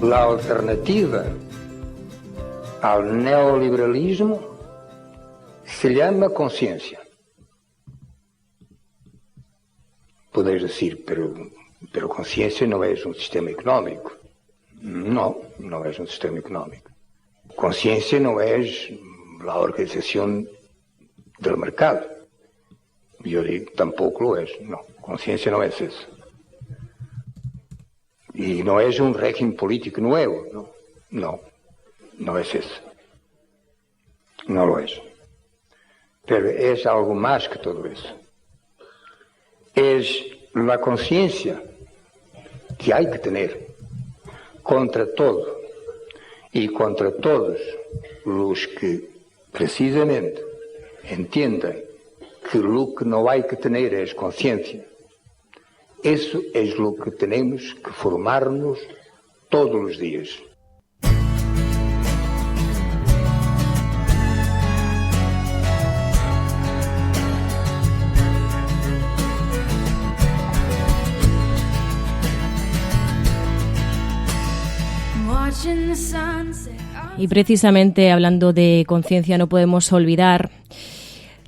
La alternativa al neoliberalismo se llama conciencia. Podéis decir, pero conciencia no es un sistema económico. No, no es un sistema económico. Conciencia no es la organización del mercado. Yo digo, tampoco lo es. No, conciencia no es eso. Y no es un régimen político nuevo. No es eso. No lo es. Pero es algo más que todo eso. Es la conciencia que hay que tener contra todo y contra todos los que precisamente entiendan que lo que no hay que tener es conciencia. Eso es lo que tenemos que formarnos todos los días. Y precisamente hablando de conciencia no podemos olvidar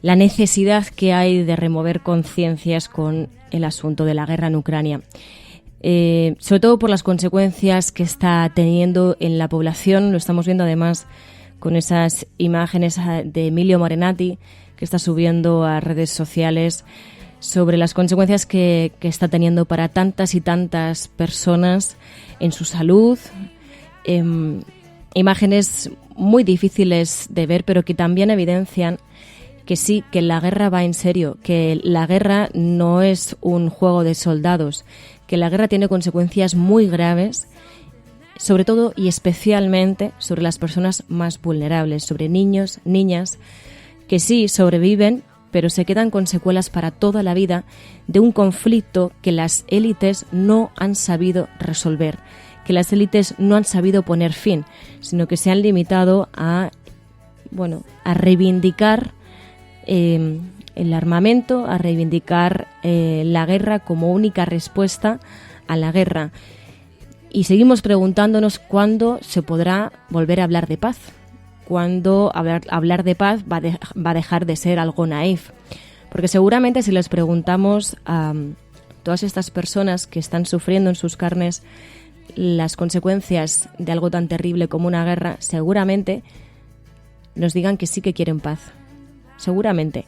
la necesidad que hay de remover conciencias con el asunto de la guerra en Ucrania. Sobre todo por las consecuencias que está teniendo en la población. Lo estamos viendo además con esas imágenes de Emilio Morenati que está subiendo a redes sociales sobre las consecuencias que está teniendo para tantas y tantas personas en su salud. Imágenes muy difíciles de ver, pero que también evidencian que sí, que la guerra va en serio, que la guerra no es un juego de soldados, que la guerra tiene consecuencias muy graves, sobre todo y especialmente sobre las personas más vulnerables, sobre niños, niñas, que sí sobreviven, pero se quedan con secuelas para toda la vida de un conflicto que las élites no han sabido resolver, que las élites no han sabido poner fin, sino que se han limitado a reivindicar el armamento, a reivindicar la guerra como única respuesta a la guerra. Y seguimos preguntándonos cuándo se podrá volver a hablar de paz, cuándo hablar de paz va a dejar de ser algo naif. Porque seguramente si les preguntamos a todas estas personas que están sufriendo en sus carnes las consecuencias de algo tan terrible como una guerra, seguramente nos digan que sí que quieren paz. Seguramente.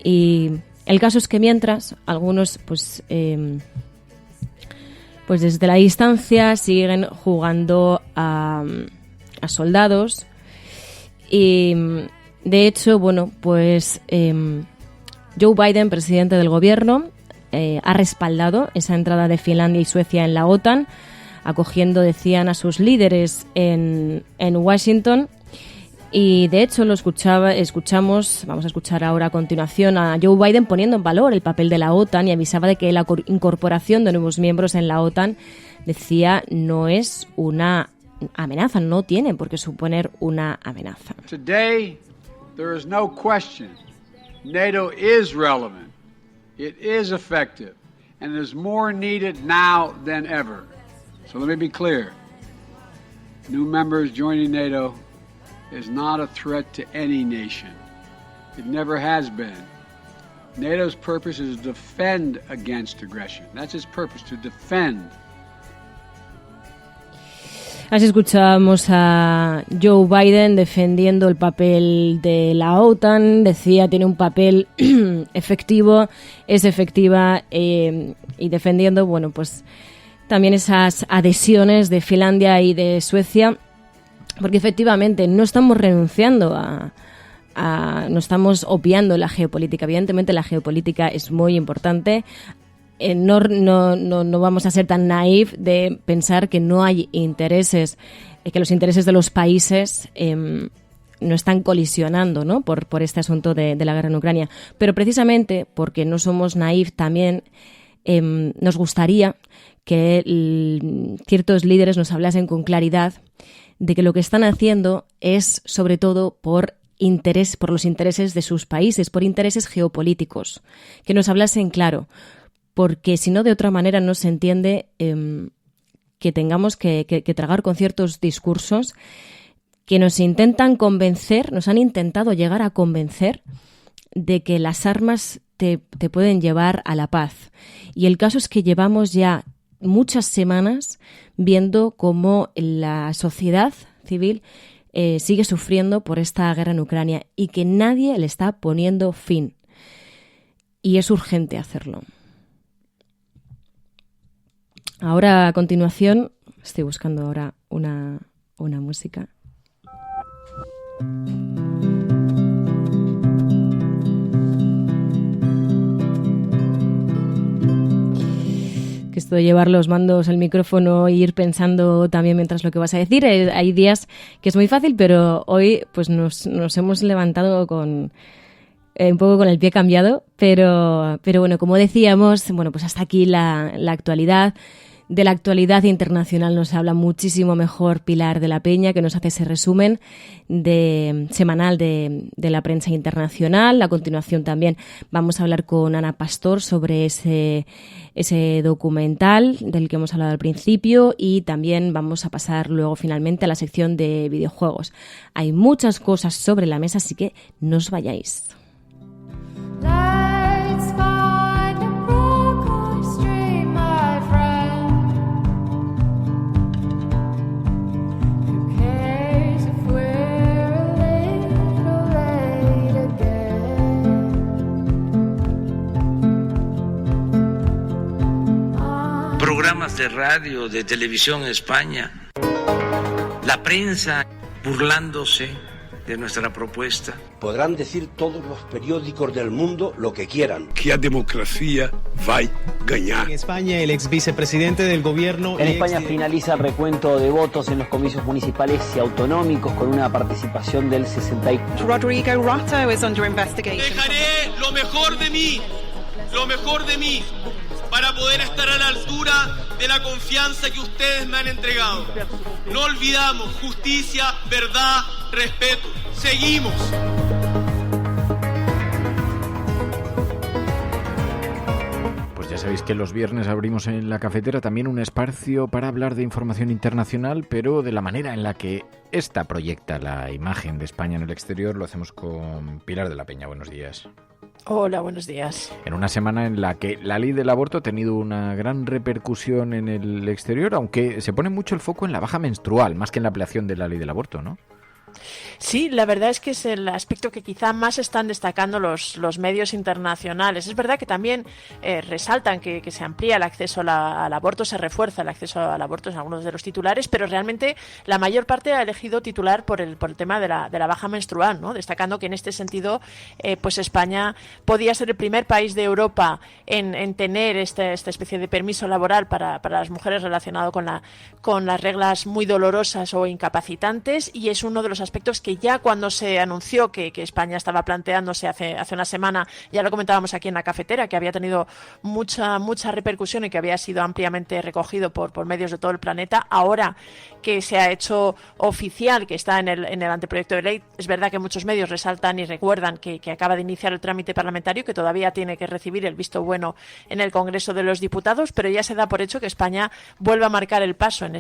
Y el caso es que mientras algunos pues desde la distancia siguen jugando a soldados y de hecho Joe Biden, presidente del gobierno, ha respaldado esa entrada de Finlandia y Suecia en la OTAN, acogiendo, decían, a sus líderes en Washington. Y de hecho vamos a escuchar ahora a continuación a Joe Biden poniendo en valor el papel de la OTAN y avisaba de que la incorporación de nuevos miembros en la OTAN, decía, no es una amenaza, no tiene por qué suponer una amenaza. Today, there is no question. NATO is relevant. It is effective. And it is more needed now than ever. So let me be clear. New members joining NATO is not a threat to any nation. It never has been. NATO's purpose is to defend against aggression. That's its purpose, to defend. Así escuchábamos a Joe Biden defendiendo el papel de la OTAN. Decía, tiene un papel efectivo, es efectiva y defendiendo, también esas adhesiones de Finlandia y de Suecia. Porque efectivamente no estamos renunciando no estamos obviando la geopolítica. Evidentemente la geopolítica es muy importante. No vamos a ser tan naif de pensar que no hay intereses, que los intereses de los países no están colisionando, ¿no? por este asunto de la guerra en Ucrania. Pero precisamente porque no somos naif también nos gustaría que ciertos líderes nos hablasen con claridad de que lo que están haciendo es sobre todo por los intereses de sus países, por intereses geopolíticos, que nos hablasen claro, porque si no de otra manera no se entiende que tengamos que tragar con ciertos discursos que nos intentan convencer, nos han intentado llegar a convencer de que las armas te pueden llevar a la paz. Y el caso es que llevamos ya muchas semanas viendo cómo la sociedad civil sigue sufriendo por esta guerra en Ucrania y que nadie le está poniendo fin. Y es urgente hacerlo. Ahora, a continuación, estoy buscando ahora una música. Que esto de llevar los mandos al micrófono e ir pensando también mientras lo que vas a decir, hay días que es muy fácil, pero hoy pues nos hemos levantado con un poco con el pie cambiado, pero bueno, como decíamos, bueno, pues hasta aquí la actualidad. De la actualidad internacional nos habla muchísimo mejor Pilar de la Peña, que nos hace ese resumen semanal de la prensa internacional. A continuación también vamos a hablar con Ana Pastor sobre ese documental del que hemos hablado al principio, y también vamos a pasar luego finalmente a la sección de videojuegos. Hay muchas cosas sobre la mesa, así que no os vayáis. Programas de radio, de televisión en España, la prensa burlándose de nuestra propuesta. Podrán decir todos los periódicos del mundo lo que quieran. Que a democracia va a ganar. En España, el ex vicepresidente del gobierno... En España finaliza el recuento de votos en los comicios municipales y autonómicos con una participación del 64%. Rodrigo Rato is under investigation. Dejaré lo mejor de mí, para poder estar a la altura de la confianza que ustedes me han entregado. No olvidamos justicia, verdad, respeto. Seguimos. Pues ya sabéis que los viernes abrimos en la cafetera también un espacio para hablar de información internacional, pero de la manera en la que esta proyecta la imagen de España en el exterior. Lo hacemos con Pilar de la Peña. Buenos días. Hola, buenos días. En una semana en la que la ley del aborto ha tenido una gran repercusión en el exterior, aunque se pone mucho el foco en la baja menstrual, más que en la ampliación de la ley del aborto, ¿no? Sí, la verdad es que es el aspecto que quizá más están destacando los medios internacionales. Es verdad que también resaltan que se amplía el acceso al aborto, se refuerza el acceso al aborto en algunos de los titulares, pero realmente la mayor parte ha elegido titular por el tema de la baja menstrual, ¿no? Destacando que en este sentido pues España podía ser el primer país de Europa en tener esta especie de permiso laboral para las mujeres relacionado con las reglas muy dolorosas o incapacitantes, y es uno de los aspectos que ya cuando se anunció que España estaba planteándose hace una semana, ya lo comentábamos aquí en la cafetera, que había tenido mucha repercusión y que había sido ampliamente recogido por medios de todo el planeta. Ahora que se ha hecho oficial, que está en el anteproyecto de ley, es verdad que muchos medios resaltan y recuerdan que acaba de iniciar el trámite parlamentario, que todavía tiene que recibir el visto bueno en el Congreso de los Diputados, pero ya se da por hecho que España vuelva a marcar el paso en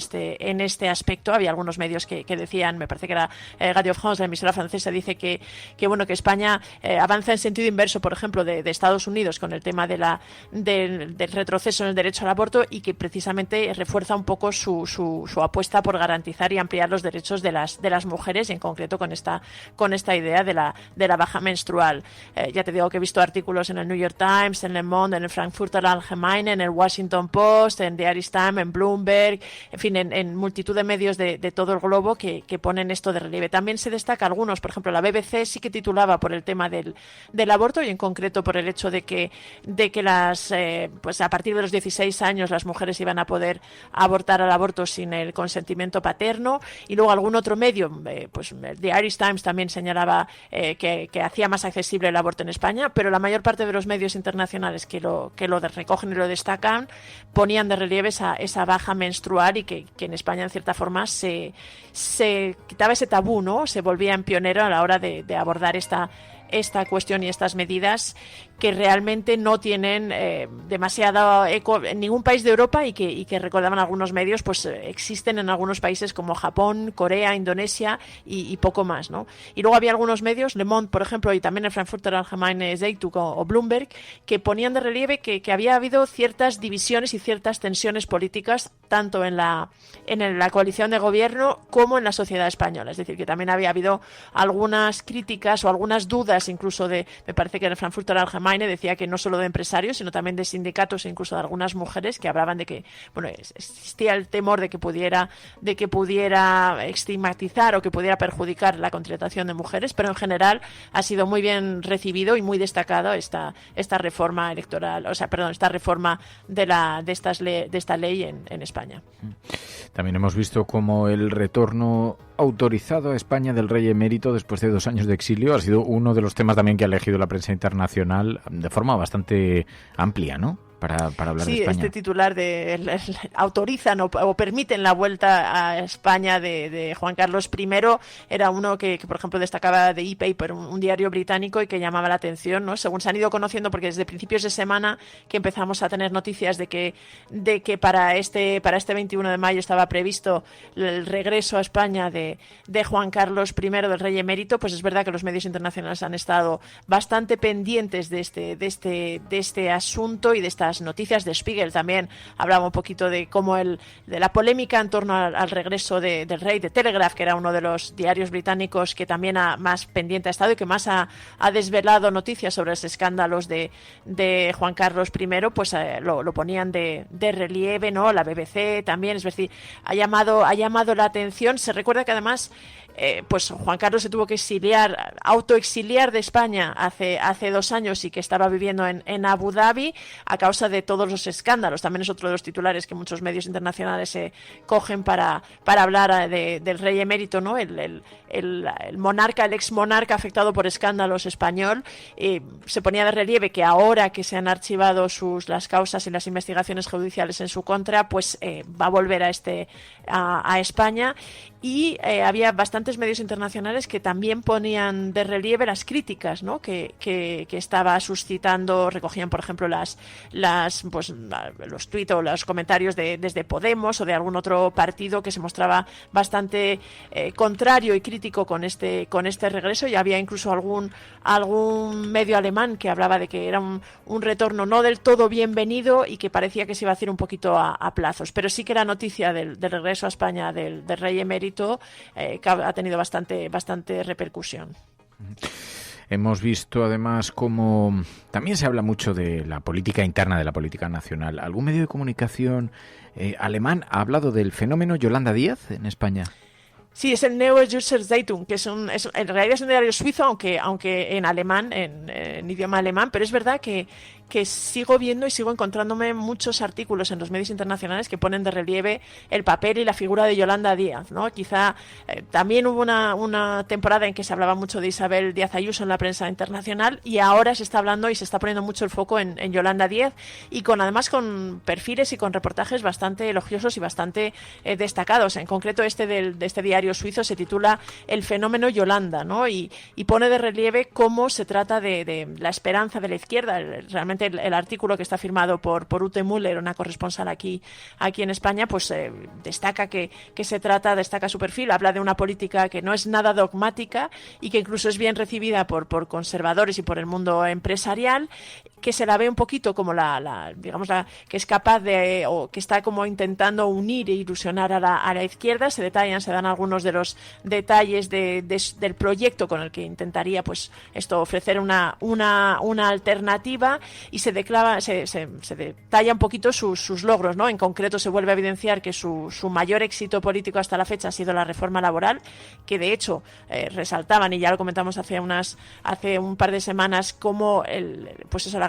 este aspecto. Había algunos medios que decían, me parece que era Radio France, la emisora francesa, dice que España avanza en sentido inverso, por ejemplo, de Estados Unidos con el tema del retroceso en el derecho al aborto, y que precisamente refuerza un poco su apuesta por garantizar y ampliar los derechos de las mujeres, y en concreto con esta idea de la baja menstrual. Ya te digo que he visto artículos en el New York Times, en Le Monde, en el Frankfurter Allgemeine, en el Washington Post, en The Irish Times, en Bloomberg, en fin, en multitud de medios de todo el globo que ponen esto de relieve. También se destaca algunos, por ejemplo, la BBC sí que titulaba por el tema del aborto, y en concreto por el hecho de que pues a partir de los 16 años las mujeres iban a poder abortar al aborto sin el consentimiento paterno. Y luego algún otro medio, pues The Irish Times también señalaba que hacía más accesible el aborto en España, pero la mayor parte de los medios internacionales que lo recogen y lo destacan ponían de relieve esa baja menstrual, y que en España en cierta forma se quitaba ese tabú, ¿no? Se volvía en pionero a la hora de abordar esta esta cuestión y estas medidas que realmente no tienen demasiado eco en ningún país de Europa y que recordaban algunos medios, pues existen en algunos países como Japón, Corea, Indonesia y poco más, ¿no? Y luego había algunos medios, Le Monde, por ejemplo, y también el Frankfurter Allgemeine Zeitung o Bloomberg, que ponían de relieve que había habido ciertas divisiones y ciertas tensiones políticas tanto en la coalición de gobierno como en la sociedad española. Es decir, que también había habido algunas críticas o algunas dudas, incluso me parece que en el Frankfurter Allgemeine decía que no solo de empresarios, sino también de sindicatos e incluso de algunas mujeres que hablaban de que, bueno, existía el temor de que pudiera estigmatizar o que pudiera perjudicar la contratación de mujeres, pero en general ha sido muy bien recibido y muy destacado esta reforma electoral, esta reforma de esta ley en España. También hemos visto cómo el retorno autorizado a España del rey emérito después de 2 años de exilio ha sido uno de los temas también que ha elegido la prensa internacional de forma bastante amplia, ¿no? Para hablar de España. Sí, este titular autorizan o permiten la vuelta a España de Juan Carlos I era uno que por ejemplo, destacaba de ePaper, un diario británico, y que llamaba la atención, ¿no? Según se han ido conociendo, porque desde principios de semana que empezamos a tener noticias de que para este 21 de mayo estaba previsto el regreso a España de Juan Carlos I, del rey emérito, pues es verdad que los medios internacionales han estado bastante pendientes de este asunto y de estas noticias. De Spiegel también hablaba un poquito de cómo de la polémica en torno al regreso del rey. De Telegraph, que era uno de los diarios británicos que también más pendiente ha estado y que más ha desvelado noticias sobre los escándalos de Juan Carlos I, pues lo ponían de relieve, ¿no? La BBC también, es decir, ha llamado la atención. Se recuerda que además pues Juan Carlos se tuvo que autoexiliar de España hace 2 años y que estaba viviendo en Abu Dhabi a causa de todos los escándalos. También es otro de los titulares que muchos medios internacionales se cogen para hablar del rey emérito, ¿no? El monarca, el ex monarca afectado por escándalos español. Se ponía de relieve que ahora que se han archivado las causas y las investigaciones judiciales en su contra, pues va a volver a España. Y había bastantes medios internacionales que también ponían de relieve las críticas, ¿no? que estaba suscitando. Recogían, por ejemplo, los tuits o los comentarios desde Podemos o de algún otro partido que se mostraba bastante contrario y crítico con este regreso, y había incluso algún medio alemán que hablaba de que era un retorno no del todo bienvenido y que parecía que se iba a hacer un poquito a plazos, pero sí que la noticia del regreso a España del rey emérito que ha tenido bastante repercusión. Hemos visto además cómo también se habla mucho de la política interna, de la política nacional. ¿Algún medio de comunicación alemán ha hablado del fenómeno Yolanda Díaz en España? Sí, es el Neue Zürcher Zeitung, que en realidad es un diario suizo, aunque en alemán, en idioma alemán, pero es verdad que sigo viendo y sigo encontrándome muchos artículos en los medios internacionales que ponen de relieve el papel y la figura de Yolanda Díaz, ¿no? Quizá también hubo una temporada en que se hablaba mucho de Isabel Díaz Ayuso en la prensa internacional, y ahora se está hablando y se está poniendo mucho el foco en Yolanda Díaz, y además con perfiles y con reportajes bastante elogiosos y bastante destacados. En concreto de este diario suizo se titula El fenómeno Yolanda, ¿no? Y pone de relieve cómo se trata de la esperanza de la izquierda. Realmente el artículo, que está firmado por Ute Müller, una corresponsal aquí en España, pues destaca destaca su perfil, habla de una política que no es nada dogmática y que incluso es bien recibida por conservadores y por el mundo empresarial, que se la ve un poquito como que es capaz o que está como intentando unir e ilusionar a la izquierda. Se dan algunos de los detalles del proyecto con el que intentaría, pues, ofrecer una alternativa, y se detalla un poquito sus logros, ¿no? En concreto se vuelve a evidenciar que su mayor éxito político hasta la fecha ha sido la reforma laboral, que de hecho resaltaban, y ya lo comentamos hace un par de semanas, como el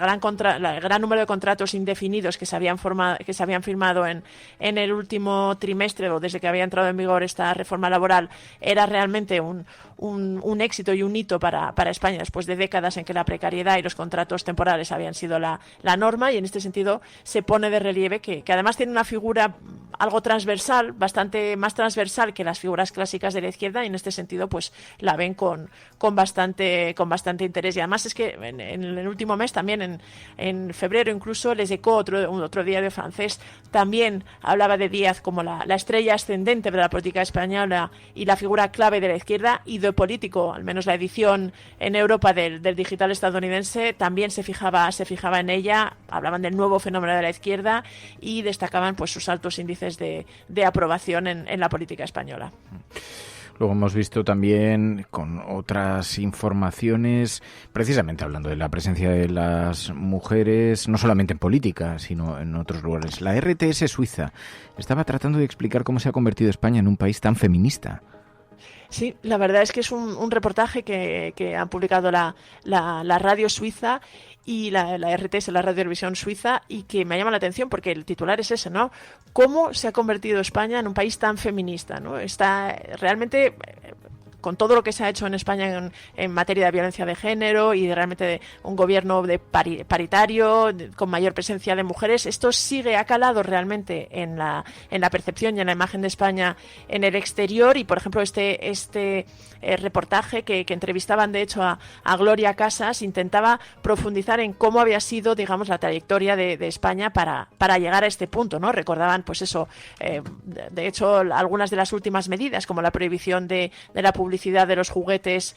gran número de contratos indefinidos que se habían firmado en el último trimestre, o desde que había entrado en vigor esta reforma laboral, era realmente un un éxito y un hito para España después de décadas en que la precariedad y los contratos temporales habían sido la norma, y en este sentido se pone de relieve que además tiene una figura algo transversal, bastante más transversal que las figuras clásicas de la izquierda, y en este sentido pues la ven con bastante interés. Y además es que en el último mes, también en febrero incluso, Les Echos, otro diario francés, también hablaba de Díaz como la estrella ascendente de la política española y la figura clave de la izquierda, y de Político, al menos la edición en Europa del digital estadounidense, también se fijaba en ella. Hablaban del nuevo fenómeno de la izquierda y destacaban pues sus altos índices de aprobación en la política española. Luego hemos visto también con otras informaciones, precisamente hablando de la presencia de las mujeres, no solamente en política, sino en otros lugares. La RTS suiza estaba tratando de explicar cómo se ha convertido España en un país tan feminista. Sí, la verdad es que es un reportaje que han publicado la radio suiza y la RTS, la Radiovisión Suiza, y que me llama la atención porque el titular es ese, ¿no? ¿Cómo se ha convertido España en un país tan feminista, ¿no? Está realmente, con todo lo que se ha hecho en España en materia de violencia de género y realmente de un gobierno paritario, con mayor presencia de mujeres, esto ha calado realmente en la percepción y en la imagen de España en el exterior. Y por ejemplo este reportaje que entrevistaban de hecho a Gloria Casas intentaba profundizar en cómo había sido, digamos, la trayectoria de España para llegar a este punto, ¿no? Recordaban pues eso, de hecho algunas de las últimas medidas, como la prohibición de la publicidad de los juguetes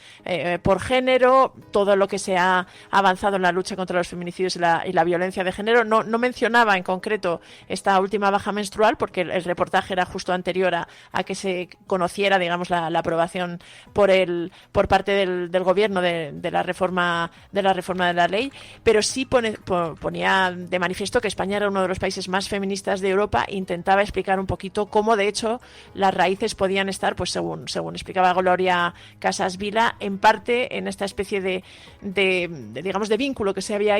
por género, todo lo que se ha avanzado en la lucha contra los feminicidios y la violencia de género. No mencionaba en concreto esta última baja menstrual porque el reportaje era justo anterior a que se conociera, digamos, la aprobación por parte del gobierno de la reforma de la ley, pero sí ponía de manifiesto que España era uno de los países más feministas de Europa e intentaba explicar un poquito cómo de hecho las raíces podían estar, pues según explicaba Gloria Casas Vila, en parte en esta especie de digamos de vínculo que se había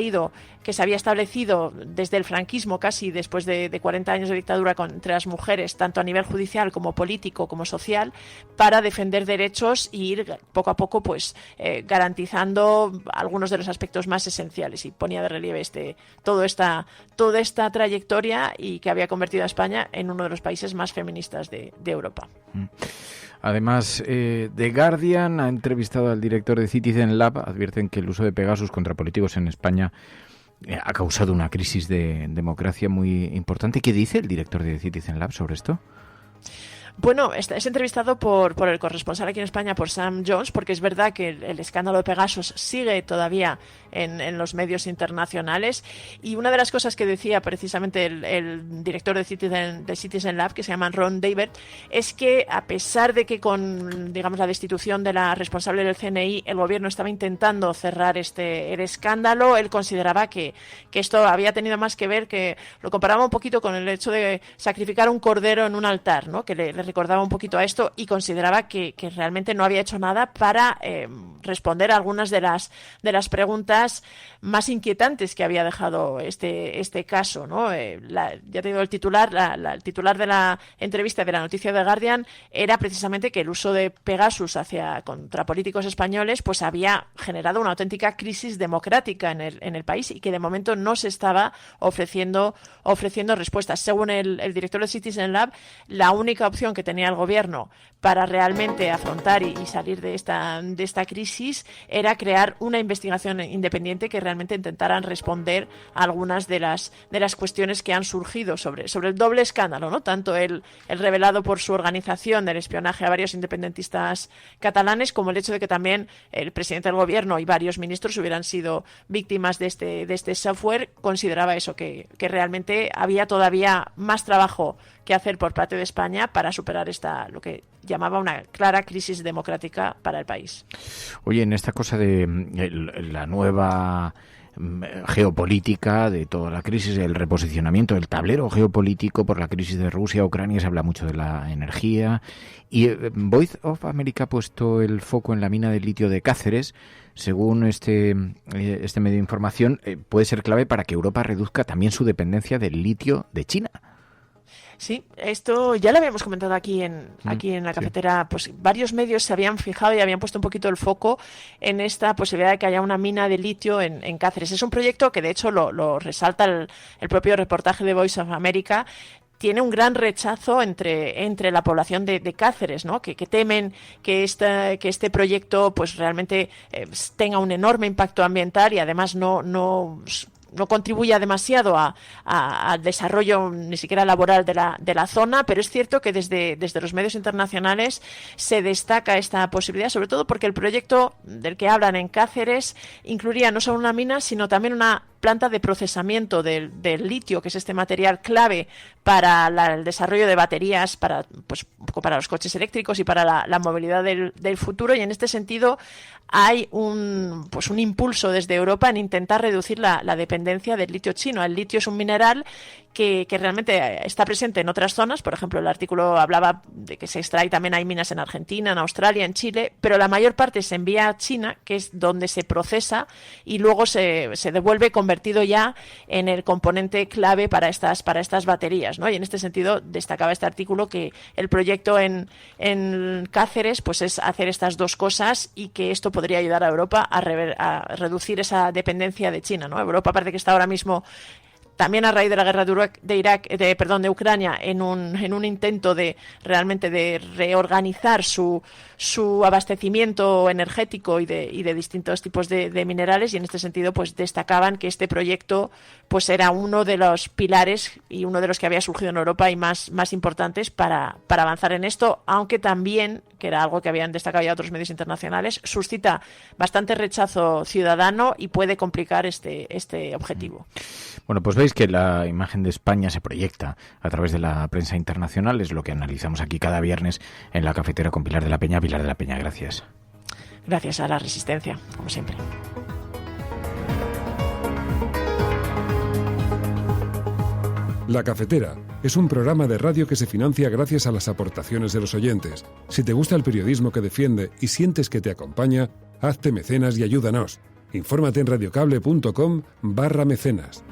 establecido desde el franquismo, casi después de 40 años de dictadura, entre las mujeres, tanto a nivel judicial como político como social, para defender derechos y ir poco a poco pues garantizando algunos de los aspectos más esenciales. Y ponía de relieve toda esta trayectoria y que había convertido a España en uno de los países más feministas de Europa. Además, The Guardian ha entrevistado al director de Citizen Lab. Advierten que el uso de Pegasus contra políticos en España ha causado una crisis de democracia muy importante. ¿Qué dice el director de Citizen Lab sobre esto? Bueno, es entrevistado por el corresponsal aquí en España, por Sam Jones, porque es verdad que el escándalo de Pegasus sigue todavía en los medios internacionales, y una de las cosas que decía precisamente el director de Citizen Lab, que se llama Ron David, es que a pesar de que con, digamos, la destitución de la responsable del CNI el gobierno estaba intentando cerrar el escándalo, él consideraba que esto había tenido más que ver, que lo comparaba un poquito con el hecho de sacrificar un cordero en un altar, ¿no? Que le recordaba un poquito a esto, y consideraba que realmente no había hecho nada para responder a algunas de las preguntas más inquietantes que había dejado este caso, ¿no? Ya te digo, el titular de la entrevista de la noticia de Guardian era precisamente que el uso de Pegasus contra políticos españoles pues había generado una auténtica crisis democrática en el país, y que de momento no se estaba ofreciendo respuestas. Según el director de Citizen Lab, la única opción que tenía el gobierno para realmente afrontar y salir de esta crisis era crear una investigación independiente que realmente intentaran responder a algunas de las cuestiones que han surgido sobre el doble escándalo, ¿no? Tanto el revelado por su organización del espionaje a varios independentistas catalanes, como el hecho de que también el presidente del gobierno y varios ministros hubieran sido víctimas de este software. Consideraba eso, que realmente había todavía más trabajo que hacer por parte de España para superar lo que llamaba una clara crisis democrática para el país. Oye, en esta cosa de la nueva geopolítica, de toda la crisis, el reposicionamiento del tablero geopolítico por la crisis de Rusia, Ucrania, se habla mucho de la energía, y Voice of America ha puesto el foco en la mina de litio de Cáceres. Según este medio de información, puede ser clave para que Europa reduzca también su dependencia del litio de China. Sí, esto ya lo habíamos comentado aquí en la cafetera. Pues varios medios se habían fijado y habían puesto un poquito el foco en esta posibilidad de que haya una mina de litio en Cáceres. Es un proyecto que de hecho lo resalta el propio reportaje de Voice of America. Tiene un gran rechazo entre la población de Cáceres, ¿no? Que temen que este proyecto pues realmente tenga un enorme impacto ambiental y además no contribuya demasiado al desarrollo ni siquiera laboral de la zona, pero es cierto que desde los medios internacionales se destaca esta posibilidad, sobre todo porque el proyecto del que hablan en Cáceres incluiría no solo una mina, sino también una planta de procesamiento del litio, que es este material clave para el desarrollo de baterías, para los coches eléctricos y para la movilidad del futuro. Y en este sentido hay un impulso desde Europa en intentar reducir la dependencia del litio chino. El litio es un mineral que realmente está presente en otras zonas. Por ejemplo, el artículo hablaba de que se extrae, también hay minas en Argentina, en Australia, en Chile, pero la mayor parte se envía a China, que es donde se procesa y luego se devuelve convertido ya en el componente clave para estas baterías, ¿no? Y en este sentido destacaba este artículo que el proyecto en Cáceres pues es hacer estas dos cosas y que esto podría ayudar a Europa a reducir esa dependencia de China, ¿no? Europa parece que está ahora mismo también a raíz de la guerra de Ucrania, en un intento de realmente de reorganizar su abastecimiento energético y de distintos tipos de minerales, y en este sentido pues destacaban que este proyecto pues era uno de los pilares y uno de los que había surgido en Europa y más importantes para avanzar en esto, aunque también, que era algo que habían destacado ya otros medios internacionales, suscita bastante rechazo ciudadano y puede complicar este objetivo. Bueno, pues veis que la imagen de España se proyecta a través de la prensa internacional, es lo que analizamos aquí cada viernes en la cafetera con Pilar de la Peña. Pilar de la Peña, gracias. Gracias a la Resistencia, como siempre. La Cafetera es un programa de radio que se financia gracias a las aportaciones de los oyentes. Si te gusta el periodismo que defiende y sientes que te acompaña, hazte mecenas y ayúdanos. Infórmate en radiocable.com/mecenas.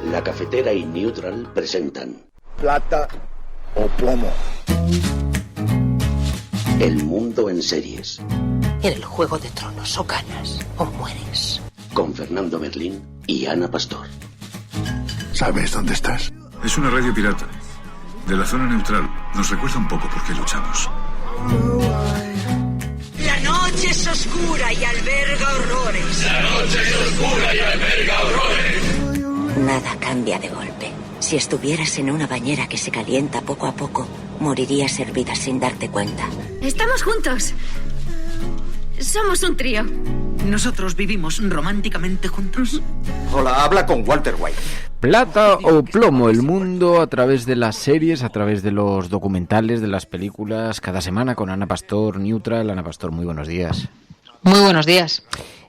La Cafetera y Neutral presentan Plata o plomo. El mundo en series. En el Juego de Tronos o ganas o mueres. Con Fernando Merlín y Ana Pastor. ¿Sabes dónde estás? Es una radio pirata. De la zona neutral. Nos recuerda un poco por qué luchamos. La noche es oscura y alberga horrores. La noche es oscura y alberga horrores. Nada cambia de golpe. Si estuvieras en una bañera que se calienta poco a poco, morirías hervida sin darte cuenta. Estamos juntos. Somos un trío. Nosotros vivimos románticamente juntos. Hola, habla con Walter White. Plata o plomo, el mundo a través de las series, a través de los documentales, de las películas, cada semana con Ana Pastor, Neutral. Ana Pastor, muy buenos días. Muy buenos días.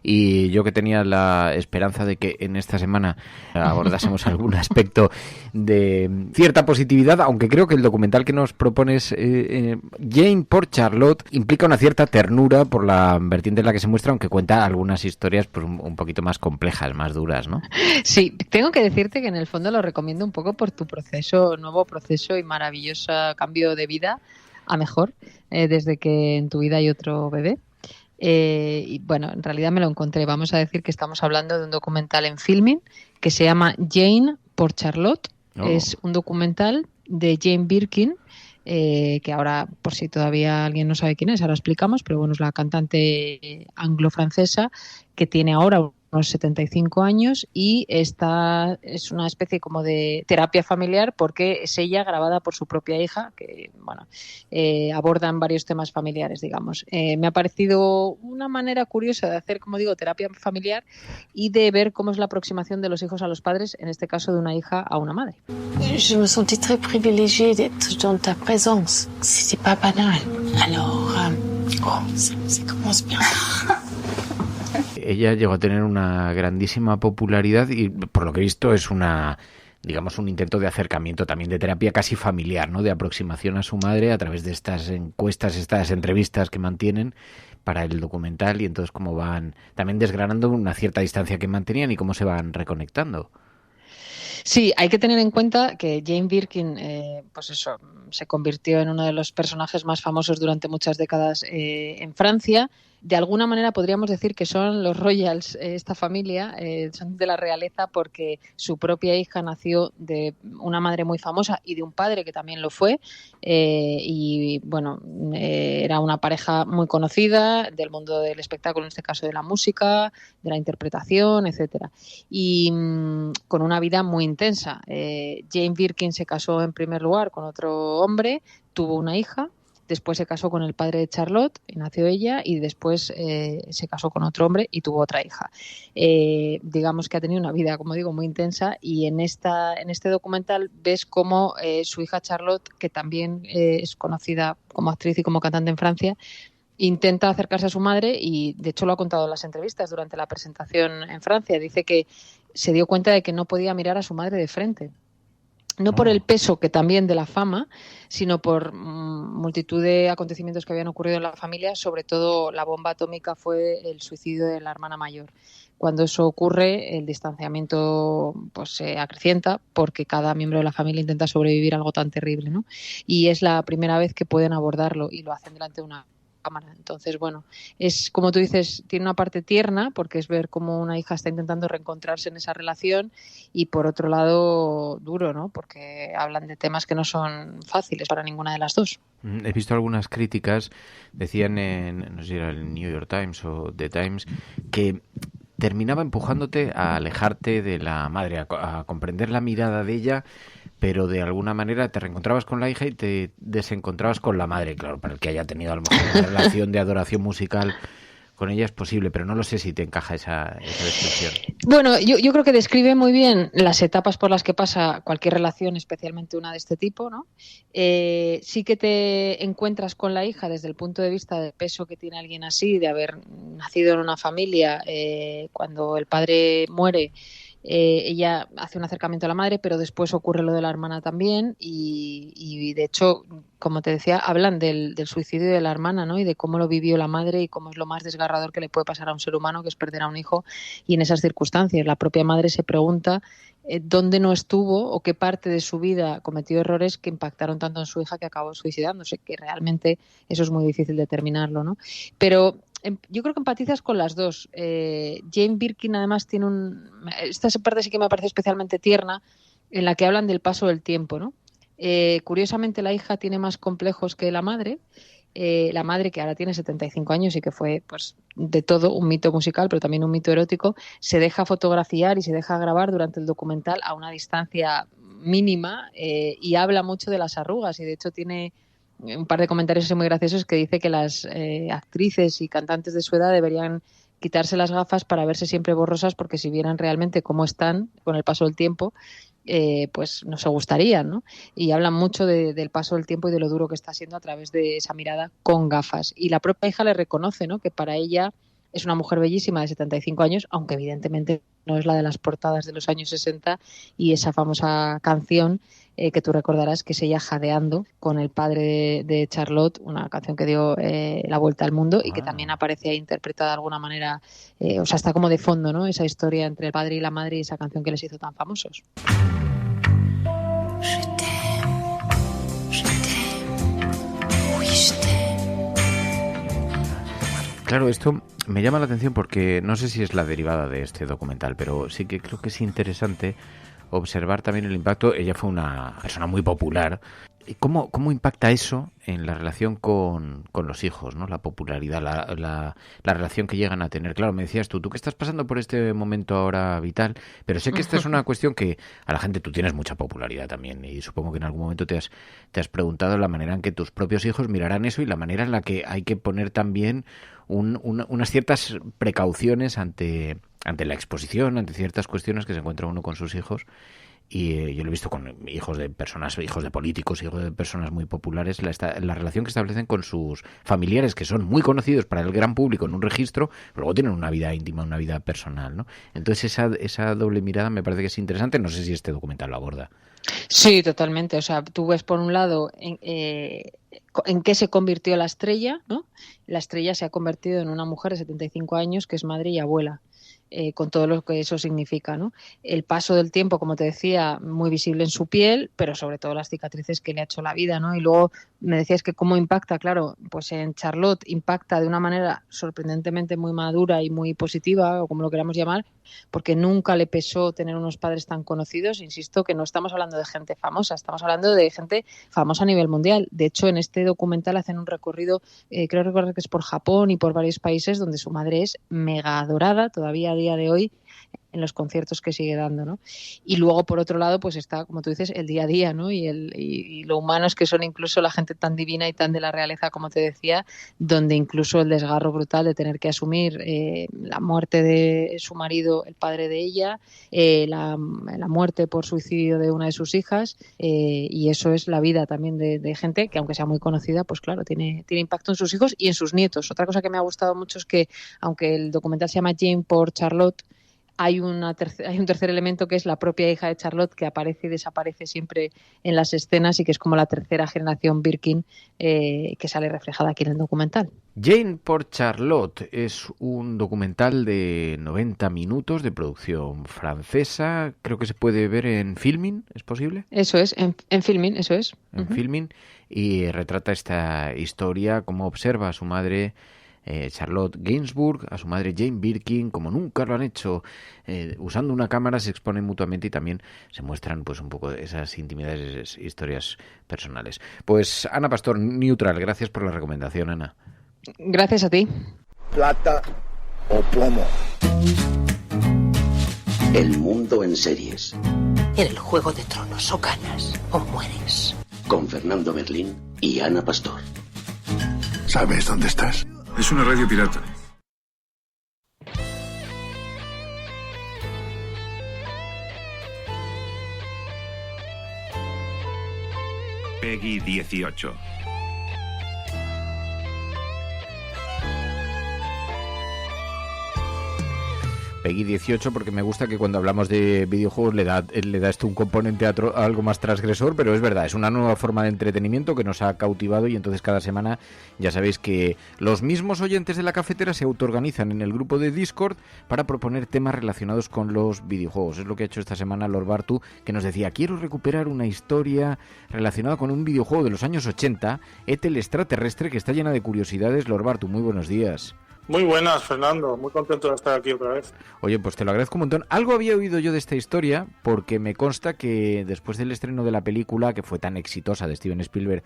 Y yo que tenía la esperanza de que en esta semana abordásemos algún aspecto de cierta positividad, aunque creo que el documental que nos propones, Jane por Charlotte, implica una cierta ternura por la vertiente en la que se muestra, aunque cuenta algunas historias pues un poquito más complejas, más duras, ¿no? Sí, tengo que decirte que en el fondo lo recomiendo un poco por tu nuevo proceso y maravilloso cambio de vida a mejor, desde que en tu vida hay otro bebé. Y bueno, en realidad me lo encontré. Vamos a decir que estamos hablando de un documental en Filmin que se llama Jane por Charlotte. Es un documental de Jane Birkin, que ahora, por si todavía alguien no sabe quién es, ahora explicamos, pero bueno, es la cantante anglo-francesa que tiene ahora unos 75 años y esta es una especie como de terapia familiar porque es ella grabada por su propia hija que, bueno, abordan varios temas familiares, digamos. Me ha parecido una manera curiosa de hacer, como digo, terapia familiar y de ver cómo es la aproximación de los hijos a los padres, en este caso de una hija a una madre. Je me sentais très privilégiée d'être dans ta présence. C'était pas banal. Alors, ça commence bien. Ella llegó a tener una grandísima popularidad y por lo que he visto es digamos un intento de acercamiento también de terapia casi familiar, ¿no? De aproximación a su madre a través de estas encuestas, estas entrevistas que mantienen para el documental y entonces cómo van también desgranando una cierta distancia que mantenían y cómo se van reconectando. Sí, hay que tener en cuenta que Jane Birkin, pues eso, se convirtió en uno de los personajes más famosos durante muchas décadas en Francia. De alguna manera podríamos decir que son los royals, esta familia, son de la realeza porque su propia hija nació de una madre muy famosa y de un padre que también lo fue. Y bueno, era una pareja muy conocida del mundo del espectáculo, en este caso de la música, de la interpretación, etcétera. Y con una vida muy intensa. Jane Birkin se casó en primer lugar con otro hombre, tuvo una hija. Después se casó con el padre de Charlotte y nació ella, y después se casó con otro hombre y tuvo otra hija. Digamos que ha tenido una vida, como digo, muy intensa, y en este documental ves cómo su hija Charlotte, que también es conocida como actriz y como cantante en Francia, intenta acercarse a su madre, y de hecho lo ha contado en las entrevistas durante la presentación en Francia. Dice que se dio cuenta de que no podía mirar a su madre de frente. No por el peso que también de la fama, sino por multitud de acontecimientos que habían ocurrido en la familia. Sobre todo la bomba atómica fue el suicidio de la hermana mayor. Cuando eso ocurre, el distanciamiento pues se acrecienta porque cada miembro de la familia intenta sobrevivir a algo tan terrible, ¿no? Y es la primera vez que pueden abordarlo y lo hacen delante de una cámara. Entonces, bueno, es como tú dices, tiene una parte tierna porque es ver cómo una hija está intentando reencontrarse en esa relación, y por otro lado duro, ¿no? Porque hablan de temas que no son fáciles para ninguna de las dos. He visto algunas críticas, decían no sé si era el New York Times o The Times, que terminaba empujándote a alejarte de la madre, a comprender la mirada de ella, pero de alguna manera te reencontrabas con la hija y te desencontrabas con la madre. Claro, para el que haya tenido a lo mejor una relación de adoración musical con ella es posible, pero no lo sé si te encaja esa descripción. Bueno, yo creo que describe muy bien las etapas por las que pasa cualquier relación, especialmente una de este tipo, ¿no? Sí que te encuentras con la hija desde el punto de vista del peso que tiene alguien así, de haber nacido en una familia, cuando el padre muere. Ella hace un acercamiento a la madre, pero después ocurre lo de la hermana también, y de hecho, como te decía, hablan del suicidio de la hermana, ¿no? Y de cómo lo vivió la madre y cómo es lo más desgarrador que le puede pasar a un ser humano, que es perder a un hijo, y en esas circunstancias la propia madre se pregunta dónde no estuvo o qué parte de su vida cometió errores que impactaron tanto en su hija que acabó suicidándose, que realmente eso es muy difícil determinarlo, ¿no? Pero yo creo que empatizas con las dos. Jane Birkin además tiene esta parte sí que me parece especialmente tierna, en la que hablan del paso del tiempo, ¿no? Curiosamente la hija tiene más complejos que la madre. La madre, que ahora tiene 75 años y que fue pues de todo un mito musical, pero también un mito erótico, se deja fotografiar y se deja grabar durante el documental a una distancia mínima, y habla mucho de las arrugas, y de hecho tiene un par de comentarios muy graciosos que dice que las actrices y cantantes de su edad deberían quitarse las gafas para verse siempre borrosas, porque si vieran realmente cómo están con el paso del tiempo, pues no se gustarían, ¿no? Y hablan mucho del paso del tiempo y de lo duro que está siendo a través de esa mirada con gafas. Y la propia hija le reconoce, ¿no?, que para ella es una mujer bellísima de 75 años, aunque evidentemente no es la de las portadas de los años 60, y esa famosa canción que tú recordarás, que es ella jadeando con el padre de Charlotte, una canción que dio la vuelta al mundo y que también aparece ahí interpretada de alguna manera, o sea, está como de fondo, ¿no?, esa historia entre el padre y la madre y esa canción que les hizo tan famosos. Claro, esto me llama la atención porque no sé si es la derivada de este documental, pero sí que creo que es interesante observar también el impacto. Ella fue una persona muy popular. ¿Cómo impacta eso en la relación con los hijos, ¿no? La popularidad, la relación que llegan a tener. Claro, me decías tú que estás pasando por este momento ahora vital, pero sé que esta es una cuestión que a la gente, tú tienes mucha popularidad también, y supongo que en algún momento te has preguntado la manera en que tus propios hijos mirarán eso y la manera en la que hay que poner también unas ciertas precauciones ante la exposición, ante ciertas cuestiones que se encuentra uno con sus hijos. Y yo lo he visto con hijos de personas, hijos de políticos, hijos de personas muy populares, la relación que establecen con sus familiares, que son muy conocidos para el gran público en un registro, pero luego tienen una vida íntima, una vida personal, ¿no? Entonces esa doble mirada me parece que es interesante. No sé si este documental lo aborda. Sí, totalmente. O sea, tú ves por un lado en qué se convirtió la estrella, ¿no? La estrella se ha convertido en una mujer de 75 años que es madre y abuela. con todo lo que eso significa, ¿no? El paso del tiempo, como te decía, muy visible en su piel, pero sobre todo las cicatrices que le ha hecho la vida, ¿no? Y luego me decías que cómo impacta, claro, pues en Charlotte impacta de una manera sorprendentemente muy madura y muy positiva, o como lo queramos llamar, porque nunca le pesó tener unos padres tan conocidos. Insisto que no estamos hablando de gente famosa, estamos hablando de gente famosa a nivel mundial. De hecho, en este documental hacen un recorrido, creo recordar que es por Japón y por varios países, donde su madre es mega adorada todavía a día de hoy en los conciertos que sigue dando, ¿no? Y luego, por otro lado, pues está, como tú dices, el día a día, ¿no? Y lo humanos que son incluso la gente tan divina y tan de la realeza, como te decía, donde incluso el desgarro brutal de tener que asumir la muerte de su marido, el padre de ella, la muerte por suicidio de una de sus hijas, y eso es la vida también de gente que, aunque sea muy conocida, pues claro, tiene impacto en sus hijos y en sus nietos. Otra cosa que me ha gustado mucho es que, aunque el documental se llama Jane por Charlotte, hay un tercer elemento que es la propia hija de Charlotte, que aparece y desaparece siempre en las escenas y que es como la tercera generación Birkin que sale reflejada aquí en el documental. Jane por Charlotte es un documental de 90 minutos de producción francesa. Creo que se puede ver en Filmin, ¿es posible? Eso es, en Filmin, eso es. En Filmin, y retrata esta historia, cómo observa a su madre Charlotte Gainsbourg, a su madre Jane Birkin, como nunca lo han hecho, usando una cámara, se exponen mutuamente y también se muestran pues un poco esas intimidades, esas historias personales. Pues Ana Pastor, Neutral, gracias por la recomendación, Ana. Gracias a ti. Plata o plomo. El mundo en series. En el Juego de Tronos, o ganas o mueres. Con Fernando Merlín y Ana Pastor. ¿Sabes dónde estás? Es una radio pirata. Peggy 18. Peggy 18 porque me gusta que cuando hablamos de videojuegos le da esto un componente algo más transgresor, pero es verdad, es una nueva forma de entretenimiento que nos ha cautivado y entonces cada semana ya sabéis que los mismos oyentes de la cafetera se autoorganizan en el grupo de Discord para proponer temas relacionados con los videojuegos. Es lo que ha hecho esta semana Lord Bartu, que nos decía, quiero recuperar una historia relacionada con un videojuego de los años 80, ET el extraterrestre, que está llena de curiosidades. Lord Bartu, muy buenos días. Muy buenas, Fernando. Muy contento de estar aquí otra vez. Oye, pues te lo agradezco un montón. Algo había oído yo de esta historia porque me consta que después del estreno de la película, que fue tan exitosa, de Steven Spielberg,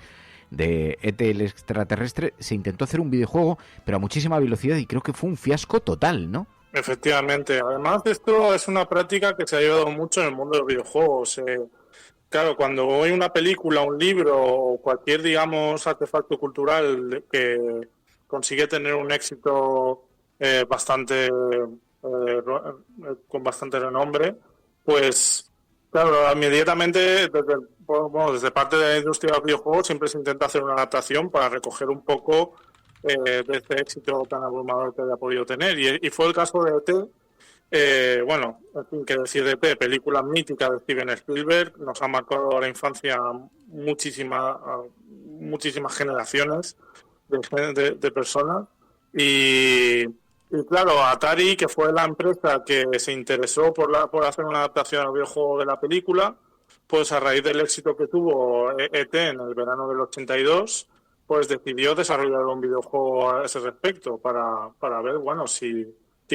de ET el extraterrestre, se intentó hacer un videojuego, pero a muchísima velocidad y creo que fue un fiasco total, ¿no? Efectivamente. Además, esto es una práctica que se ha llevado mucho en el mundo de los videojuegos. Claro, cuando hay una película, un libro o cualquier, digamos, artefacto cultural que consigue tener un éxito con bastante renombre, pues claro, inmediatamente desde parte de la industria de los videojuegos siempre se intenta hacer una adaptación para recoger un poco de este éxito tan abrumador que haya podido tener, y fue el caso de ET. Bueno, en fin, qué decir de ET, película mítica de Steven Spielberg, nos ha marcado la infancia muchísimas generaciones de personas, y claro, Atari, que fue la empresa que se interesó por hacer una adaptación al videojuego de la película, pues a raíz del éxito que tuvo ET en el verano del 82, pues decidió desarrollar un videojuego a ese respecto para ver, bueno, si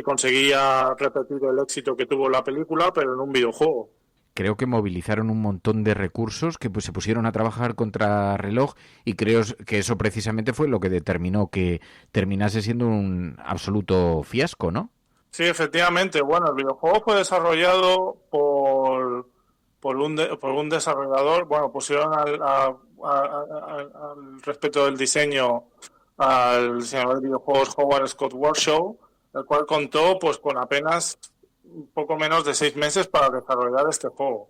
conseguía repetir el éxito que tuvo la película, pero en un videojuego. Creo que movilizaron un montón de recursos que pues se pusieron a trabajar contra reloj, y creo que eso precisamente fue lo que determinó que terminase siendo un absoluto fiasco, ¿no? Sí, efectivamente. Bueno, el videojuego fue desarrollado por un desarrollador. Bueno, pusieron al respecto del diseño al diseñador de videojuegos Howard Scott Warshaw, el cual contó pues con apenas un poco menos de 6 meses para desarrollar este juego.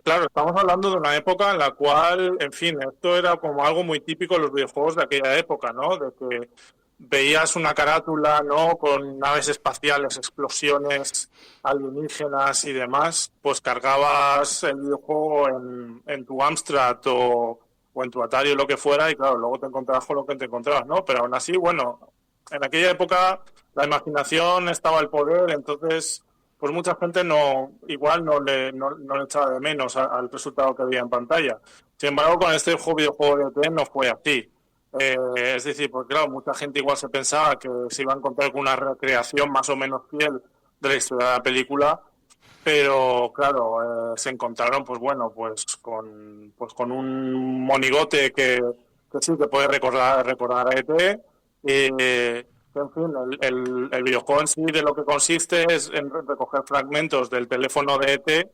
Claro, estamos hablando de una época en la cual, en fin, esto era como algo muy típico de los videojuegos de aquella época, ¿no? De que veías una carátula, ¿no?, con naves espaciales, explosiones alienígenas y demás, pues cargabas el videojuego en tu Amstrad o en tu Atari o lo que fuera, y claro, luego te encontrabas con lo que te encontrabas, ¿no? Pero aún así, bueno, en aquella época la imaginación estaba al poder, entonces pues mucha gente no le echaba de menos al resultado que había en pantalla. Sin embargo, con este videojuego de ET no fue así. Es decir, pues claro, mucha gente igual se pensaba que se iba a encontrar con una recreación más o menos fiel de la historia de la película, pero claro, se encontraron pues con un monigote que sí que puede recordar a ET. En fin, el videojuego en sí de lo que consiste es en recoger fragmentos del teléfono de ET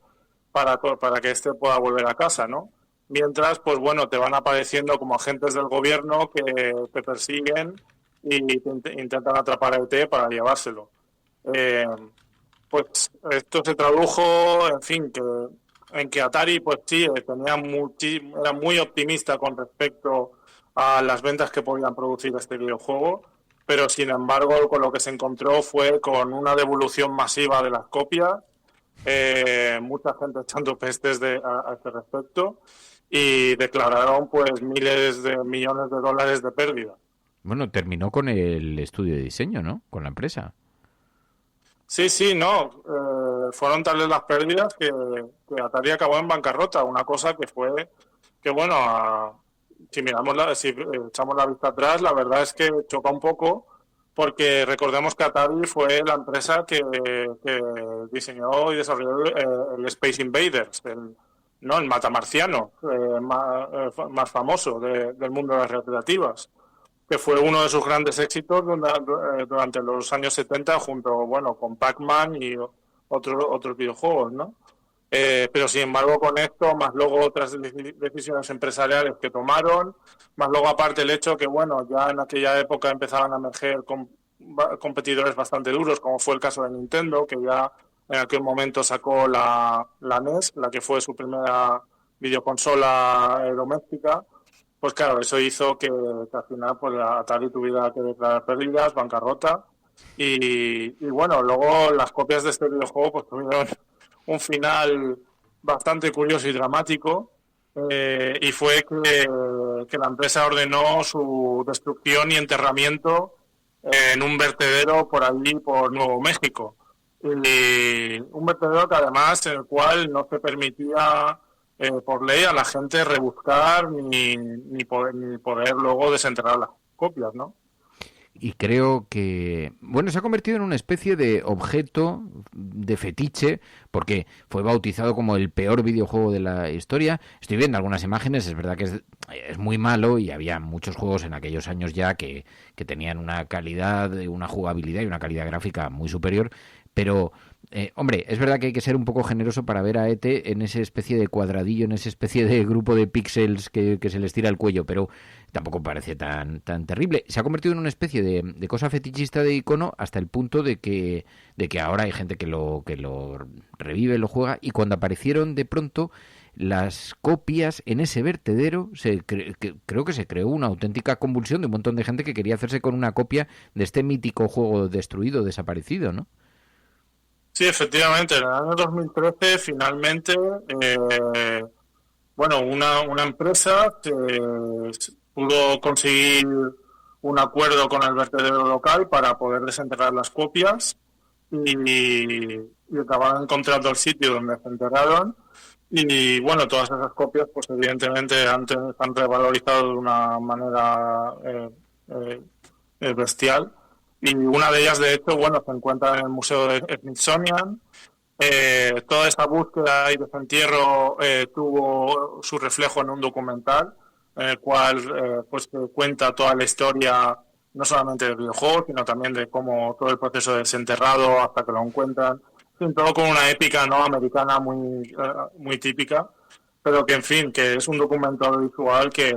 para que éste pueda volver a casa, ¿no? Mientras, pues bueno, te van apareciendo como agentes del gobierno que te persiguen y intentan atrapar a ET para llevárselo. Pues esto se tradujo, en fin, en que Atari, pues sí, era muy optimista con respecto a las ventas que podían producir este videojuego, pero sin embargo con lo que se encontró fue con una devolución masiva de las copias, mucha gente echando pestes a este respecto, y declararon pues miles de millones de dólares de pérdida. Bueno, terminó con el estudio de diseño, ¿no? Con la empresa. Sí, no. Fueron tales las pérdidas que Atari acabó en bancarrota. Una cosa que fue que, bueno, si echamos la vista atrás, la verdad es que choca un poco, porque recordemos que Atari fue la empresa que diseñó y desarrolló el Space Invaders, el matamarciano más famoso del mundo de las recreativas, que fue uno de sus grandes éxitos durante los años 70 junto con Pac-Man y otros videojuegos, ¿no? Pero sin embargo con esto, más luego otras decisiones empresariales que tomaron, más luego aparte el hecho que ya en aquella época empezaban a emerger competidores bastante duros, como fue el caso de Nintendo, que ya en aquel momento sacó la NES, la que fue su primera videoconsola doméstica. Pues claro, eso hizo que al final pues Atari tuviera que declarar pérdidas, bancarrota, y luego las copias de este videojuego pues tuvieron un final bastante curioso y dramático, y fue que la empresa ordenó su destrucción y enterramiento en un vertedero por allí, por Nuevo México, y un vertedero que además en el cual no se permitía por ley a la gente rebuscar ni poder luego desenterrar las copias, ¿no? Y creo que, se ha convertido en una especie de objeto de fetiche, porque fue bautizado como el peor videojuego de la historia. Estoy viendo algunas imágenes, es verdad que es muy malo, y había muchos juegos en aquellos años ya que tenían una calidad, una jugabilidad y una calidad gráfica muy superior, pero es verdad que hay que ser un poco generoso para ver a ET en esa especie de cuadradillo, en esa especie de grupo de píxeles que se les tira el cuello, pero tampoco parece tan terrible. Se ha convertido en una especie de cosa fetichista, de icono, hasta el punto de que ahora hay gente que lo revive, lo juega, y cuando aparecieron de pronto las copias en ese vertedero, creo que se creó una auténtica convulsión de un montón de gente que quería hacerse con una copia de este mítico juego destruido, desaparecido, ¿no? Sí, efectivamente, en el año 2013 finalmente, una empresa pudo conseguir un acuerdo con el vertedero local para poder desenterrar las copias y acabaron encontrando el sitio donde se enterraron, y todas esas copias pues evidentemente han revalorizado de una manera bestial. Y una de ellas, de hecho, se encuentra en el Museo de Smithsonian. Toda esta búsqueda y desentierro tuvo su reflejo en un documental, en el cual cuenta toda la historia, no solamente del videojuego, sino también de cómo todo el proceso de desenterrado hasta que lo encuentran. Todo con una épica americana muy típica, pero que, en fin, que es un documento visual que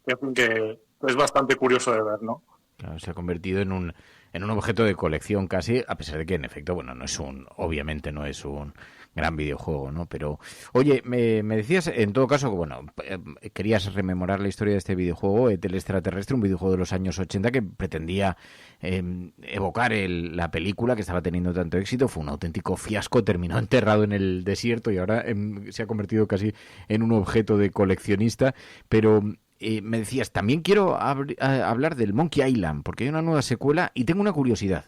es bastante curioso de ver, ¿no? Claro, se ha convertido en un objeto de colección casi, a pesar de que en efecto, obviamente no es un gran videojuego, ¿no? Pero, oye, me decías en todo caso que, querías rememorar la historia de este videojuego, el extraterrestre, un videojuego de los años 80 que pretendía evocar la película que estaba teniendo tanto éxito. Fue un auténtico fiasco, terminó enterrado en el desierto y ahora se ha convertido casi en un objeto de coleccionista, pero me decías, también quiero hablar del Monkey Island, porque hay una nueva secuela y tengo una curiosidad.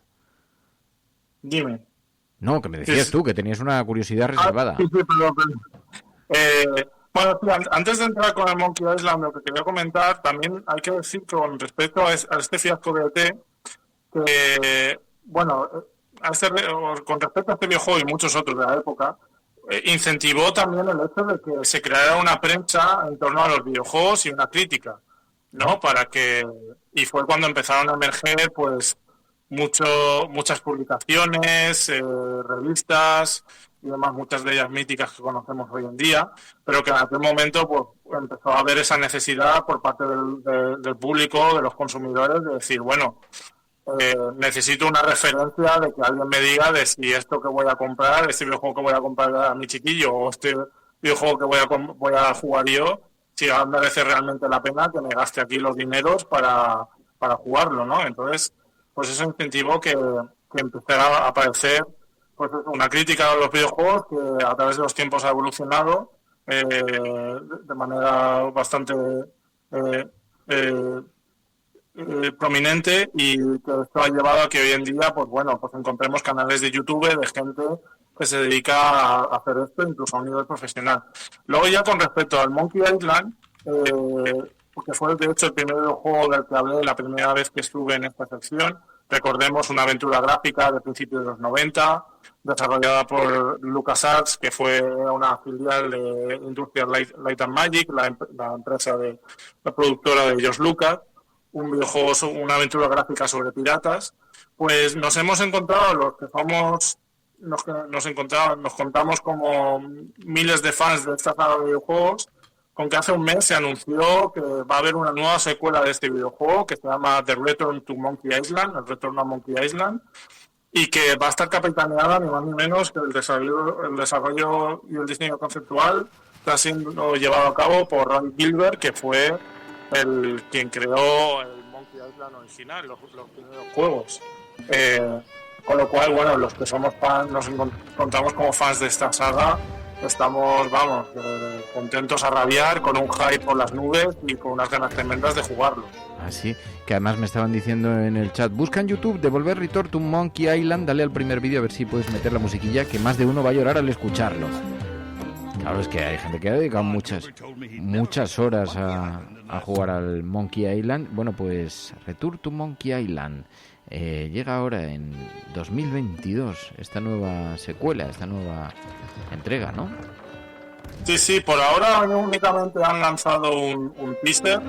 Dime. No, que me decías tú, que tenías una curiosidad reservada. Sí, perdón. Bueno, antes de entrar con el Monkey Island, lo que quería comentar, también hay que decir que con respecto a este fiasco de ET, que, bueno, con respecto a este videojuego y muchos otros de la época, incentivó también el hecho de que se creara una prensa en torno a los videojuegos y una crítica, ¿no? Y fue cuando empezaron a emerger, pues, muchas publicaciones, revistas y demás, muchas de ellas míticas que conocemos hoy en día, pero que en aquel momento pues empezó a haber esa necesidad por parte del público, de los consumidores, de decir, bueno, necesito una referencia de que alguien me diga de si esto que voy a comprar, este videojuego que voy a comprar a mi chiquillo o este videojuego que voy a jugar yo, si merece realmente la pena que me gaste aquí los dineros para jugarlo, ¿no? Entonces, pues eso incentivó que empezara a aparecer pues una crítica a los videojuegos que a través de los tiempos ha evolucionado de manera bastante prominente, y que esto ha llevado a que hoy en día pues encontremos canales de YouTube de gente que se dedica a hacer esto incluso a un nivel profesional. Luego ya con respecto al Monkey Island, porque fue de hecho el primer videojuego del que hablé la primera vez que estuve en esta sección. Recordemos una aventura gráfica de principios de los 90, desarrollada por LucasArts, que fue una filial de Industrial Light and Magic, la empresa la productora de George Lucas, un videojuego, una aventura gráfica sobre piratas. Pues nos hemos encontrado, los que somos, nos contamos como miles de fans de esta saga de videojuegos, con que hace un mes se anunció que va a haber una nueva secuela de este videojuego que se llama The Return to Monkey Island, el retorno a Monkey Island, y que va a estar capitaneada ni más ni menos que el desarrollo y el diseño conceptual está siendo llevado a cabo por Ron Gilbert, que fue quien creó el Monkey Island original, los primeros juegos. Con lo cual, bueno, los que somos fans, nos encontramos como fans de esta saga, estamos, contentos a rabiar, con un hype por las nubes y con unas ganas tremendas de jugarlo. Así, que además me estaban diciendo en el chat, busca en YouTube Devolver Return to Monkey Island, dale al primer vídeo a ver si puedes meter la musiquilla, que más de uno va a llorar al escucharlo. Claro, es que hay gente que ha dedicado muchas horas a jugar al Monkey Island. Bueno, pues Return to Monkey Island llega ahora en 2022, esta nueva secuela, esta nueva entrega, ¿no? Sí, por ahora únicamente han lanzado un teaser,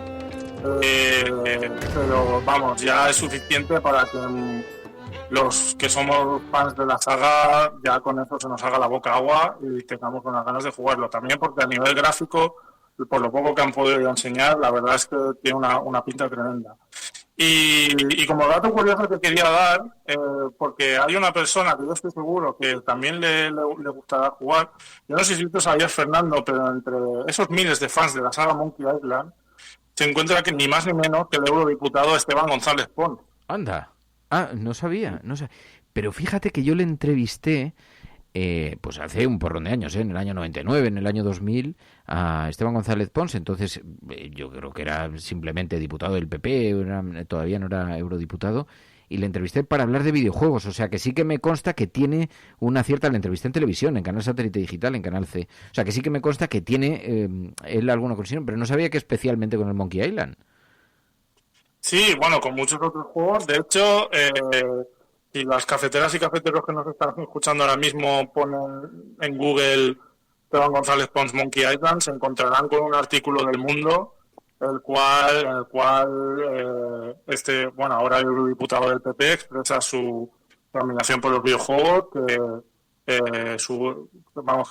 pero vamos, ya es suficiente para que los que somos fans de la saga ya con eso se nos haga la boca agua y tengamos unas ganas de jugarlo. También porque a nivel gráfico, por lo poco que han podido enseñar, la verdad es que tiene una pinta tremenda. Y como dato curioso que quería dar, porque hay una persona que yo estoy seguro que también le gustará jugar. Yo no sé si tú sabías, Fernando, pero entre esos miles de fans de la saga Monkey Island se encuentra que ni más ni menos que el eurodiputado Esteban González Pons. Anda. Ah, no sabía. Pero fíjate que yo le entrevisté, pues hace un porrón de años, en el año 99, en el año 2000, a Esteban González Pons. Entonces, yo creo que era simplemente diputado del PP, todavía no era eurodiputado, y le entrevisté para hablar de videojuegos. O sea, que sí que me consta que tiene una cierta... Le entrevisté en televisión, en Canal Satélite Digital, en Canal C. O sea, que sí que me consta que tiene él alguna conexión, pero no sabía que especialmente con el Monkey Island. Sí, bueno, con muchos otros juegos. De hecho, si las cafeteras y cafeteros que nos están escuchando ahora mismo ponen en Google Esteban González Pons Monkey Island, se encontrarán con un artículo del Mundo, en el cual ahora el eurodiputado del PP expresa su admiración por los videojuegos, que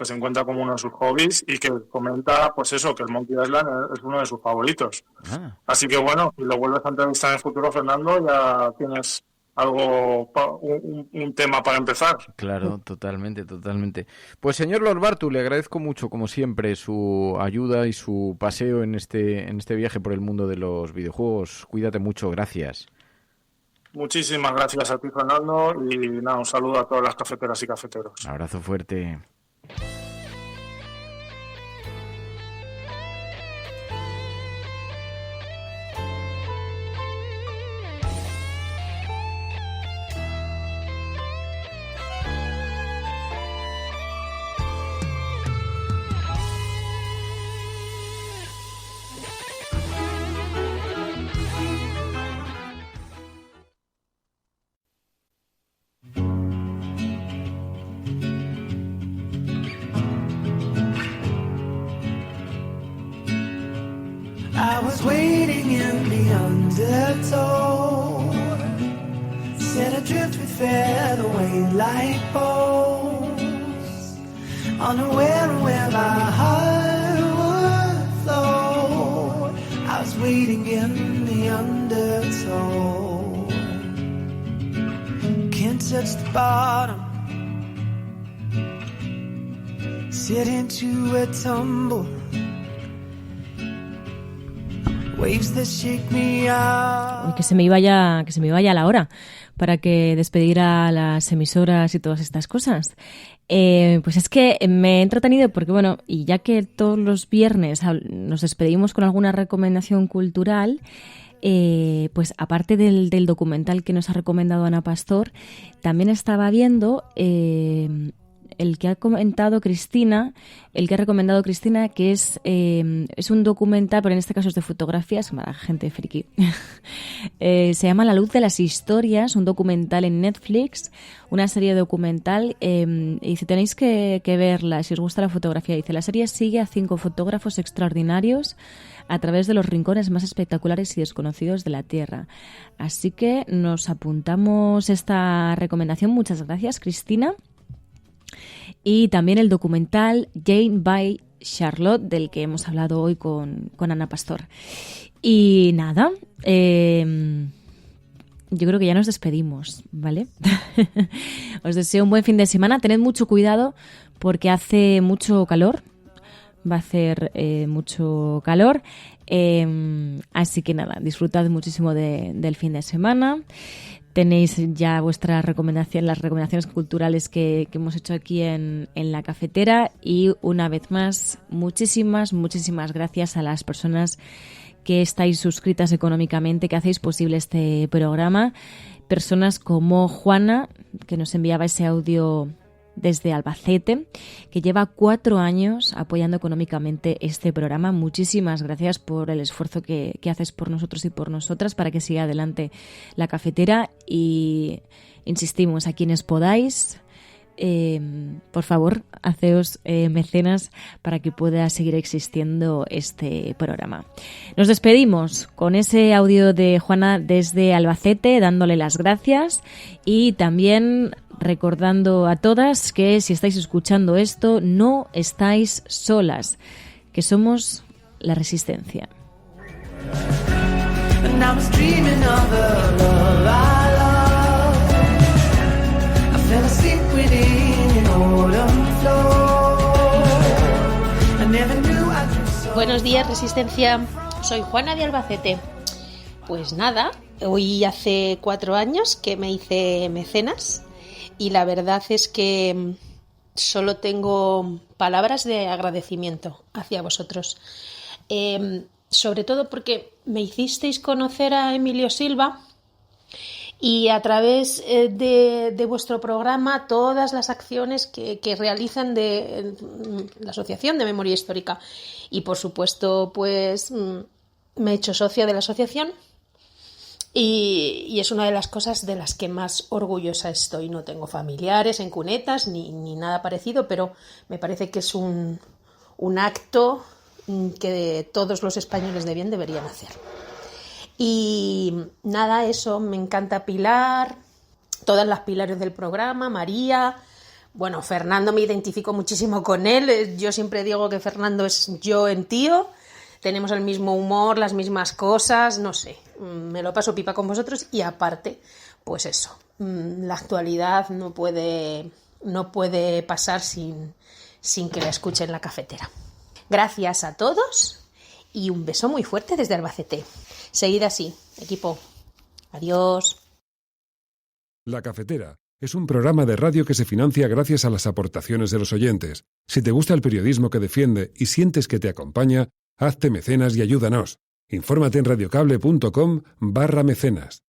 se encuentra como uno de sus hobbies, y que comenta pues eso, que el Monkey Island es uno de sus favoritos. Así que bueno, si lo vuelves a entrevistar en el futuro, Fernando, ya tienes un tema para empezar. Claro, totalmente. Pues señor Lord Bartu, le agradezco mucho, como siempre, su ayuda y su paseo en este viaje por el mundo de los videojuegos. Cuídate mucho, gracias. Muchísimas gracias a ti, Fernando, y un saludo a todas las cafeteras y cafeteros. Un abrazo fuerte. I was waiting in the undertow, set adrift with featherweight like bones, unaware of where my heart would flow. I was waiting in the undertow, can't touch the bottom, sit into a tumble. Que se me vaya la hora para que despedir a las emisoras y todas estas cosas. Pues es que me he entretenido porque, bueno, y ya que todos los viernes nos despedimos con alguna recomendación cultural, pues aparte del documental que nos ha recomendado Ana Pastor, también estaba viendo el que ha recomendado Cristina, que es un documental, pero en este caso es de fotografías, para gente friki. Se llama La luz de las historias, un documental en Netflix, una serie documental, y dice, tenéis que verla si os gusta la fotografía. Dice, la serie sigue a 5 fotógrafos extraordinarios a través de los rincones más espectaculares y desconocidos de la Tierra. Así que nos apuntamos esta recomendación. Muchas gracias, Cristina. Y también el documental Jane by Charlotte, del que hemos hablado hoy con Ana Pastor. Y nada, yo creo que ya nos despedimos, ¿vale? Os deseo un buen fin de semana. Tened mucho cuidado porque hace mucho calor. Va a hacer mucho calor. Así que nada, disfrutad muchísimo del fin de semana. Tenéis ya vuestra recomendación, las recomendaciones culturales que hemos hecho aquí en la cafetera. Y una vez más, muchísimas gracias a las personas que estáis suscritas económicamente, que hacéis posible este programa. Personas como Juana, que nos enviaba ese audio desde Albacete, que lleva 4 años apoyando económicamente este programa. Muchísimas gracias por el esfuerzo que haces por nosotros y por nosotras para que siga adelante la cafetera. Y insistimos, a quienes podáis, por favor, haceos mecenas para que pueda seguir existiendo este programa. Nos despedimos con ese audio de Juana desde Albacete, dándole las gracias y también recordando a todas que si estáis escuchando esto, no estáis solas, que somos la Resistencia. Buenos días, Resistencia. Soy Juana de Albacete. Pues nada, hoy hace 4 años que me hice mecenas. Y la verdad es que solo tengo palabras de agradecimiento hacia vosotros. Sobre todo porque me hicisteis conocer a Emilio Silva y a través de vuestro programa todas las acciones que realizan de la Asociación de Memoria Histórica. Y por supuesto, pues me he hecho socia de la asociación. Y es una de las cosas de las que más orgullosa estoy. No tengo familiares en cunetas ni nada parecido, pero me parece que es un acto que todos los españoles de bien deberían hacer. Y nada, eso, me encanta Pilar, todas las Pilares del programa, María. Bueno, Fernando me identifico muchísimo con él. Yo siempre digo que Fernando es yo en tío. Tenemos el mismo humor, las mismas cosas, no sé, me lo paso pipa con vosotros y aparte, pues eso, la actualidad no puede pasar sin que la escuchen en la cafetera. Gracias a todos y un beso muy fuerte desde Albacete. Seguid así, equipo. Adiós. La Cafetera es un programa de radio que se financia gracias a las aportaciones de los oyentes. Si te gusta el periodismo que defiende y sientes que te acompaña, hazte mecenas y ayúdanos. Infórmate en radiocable.com/mecenas.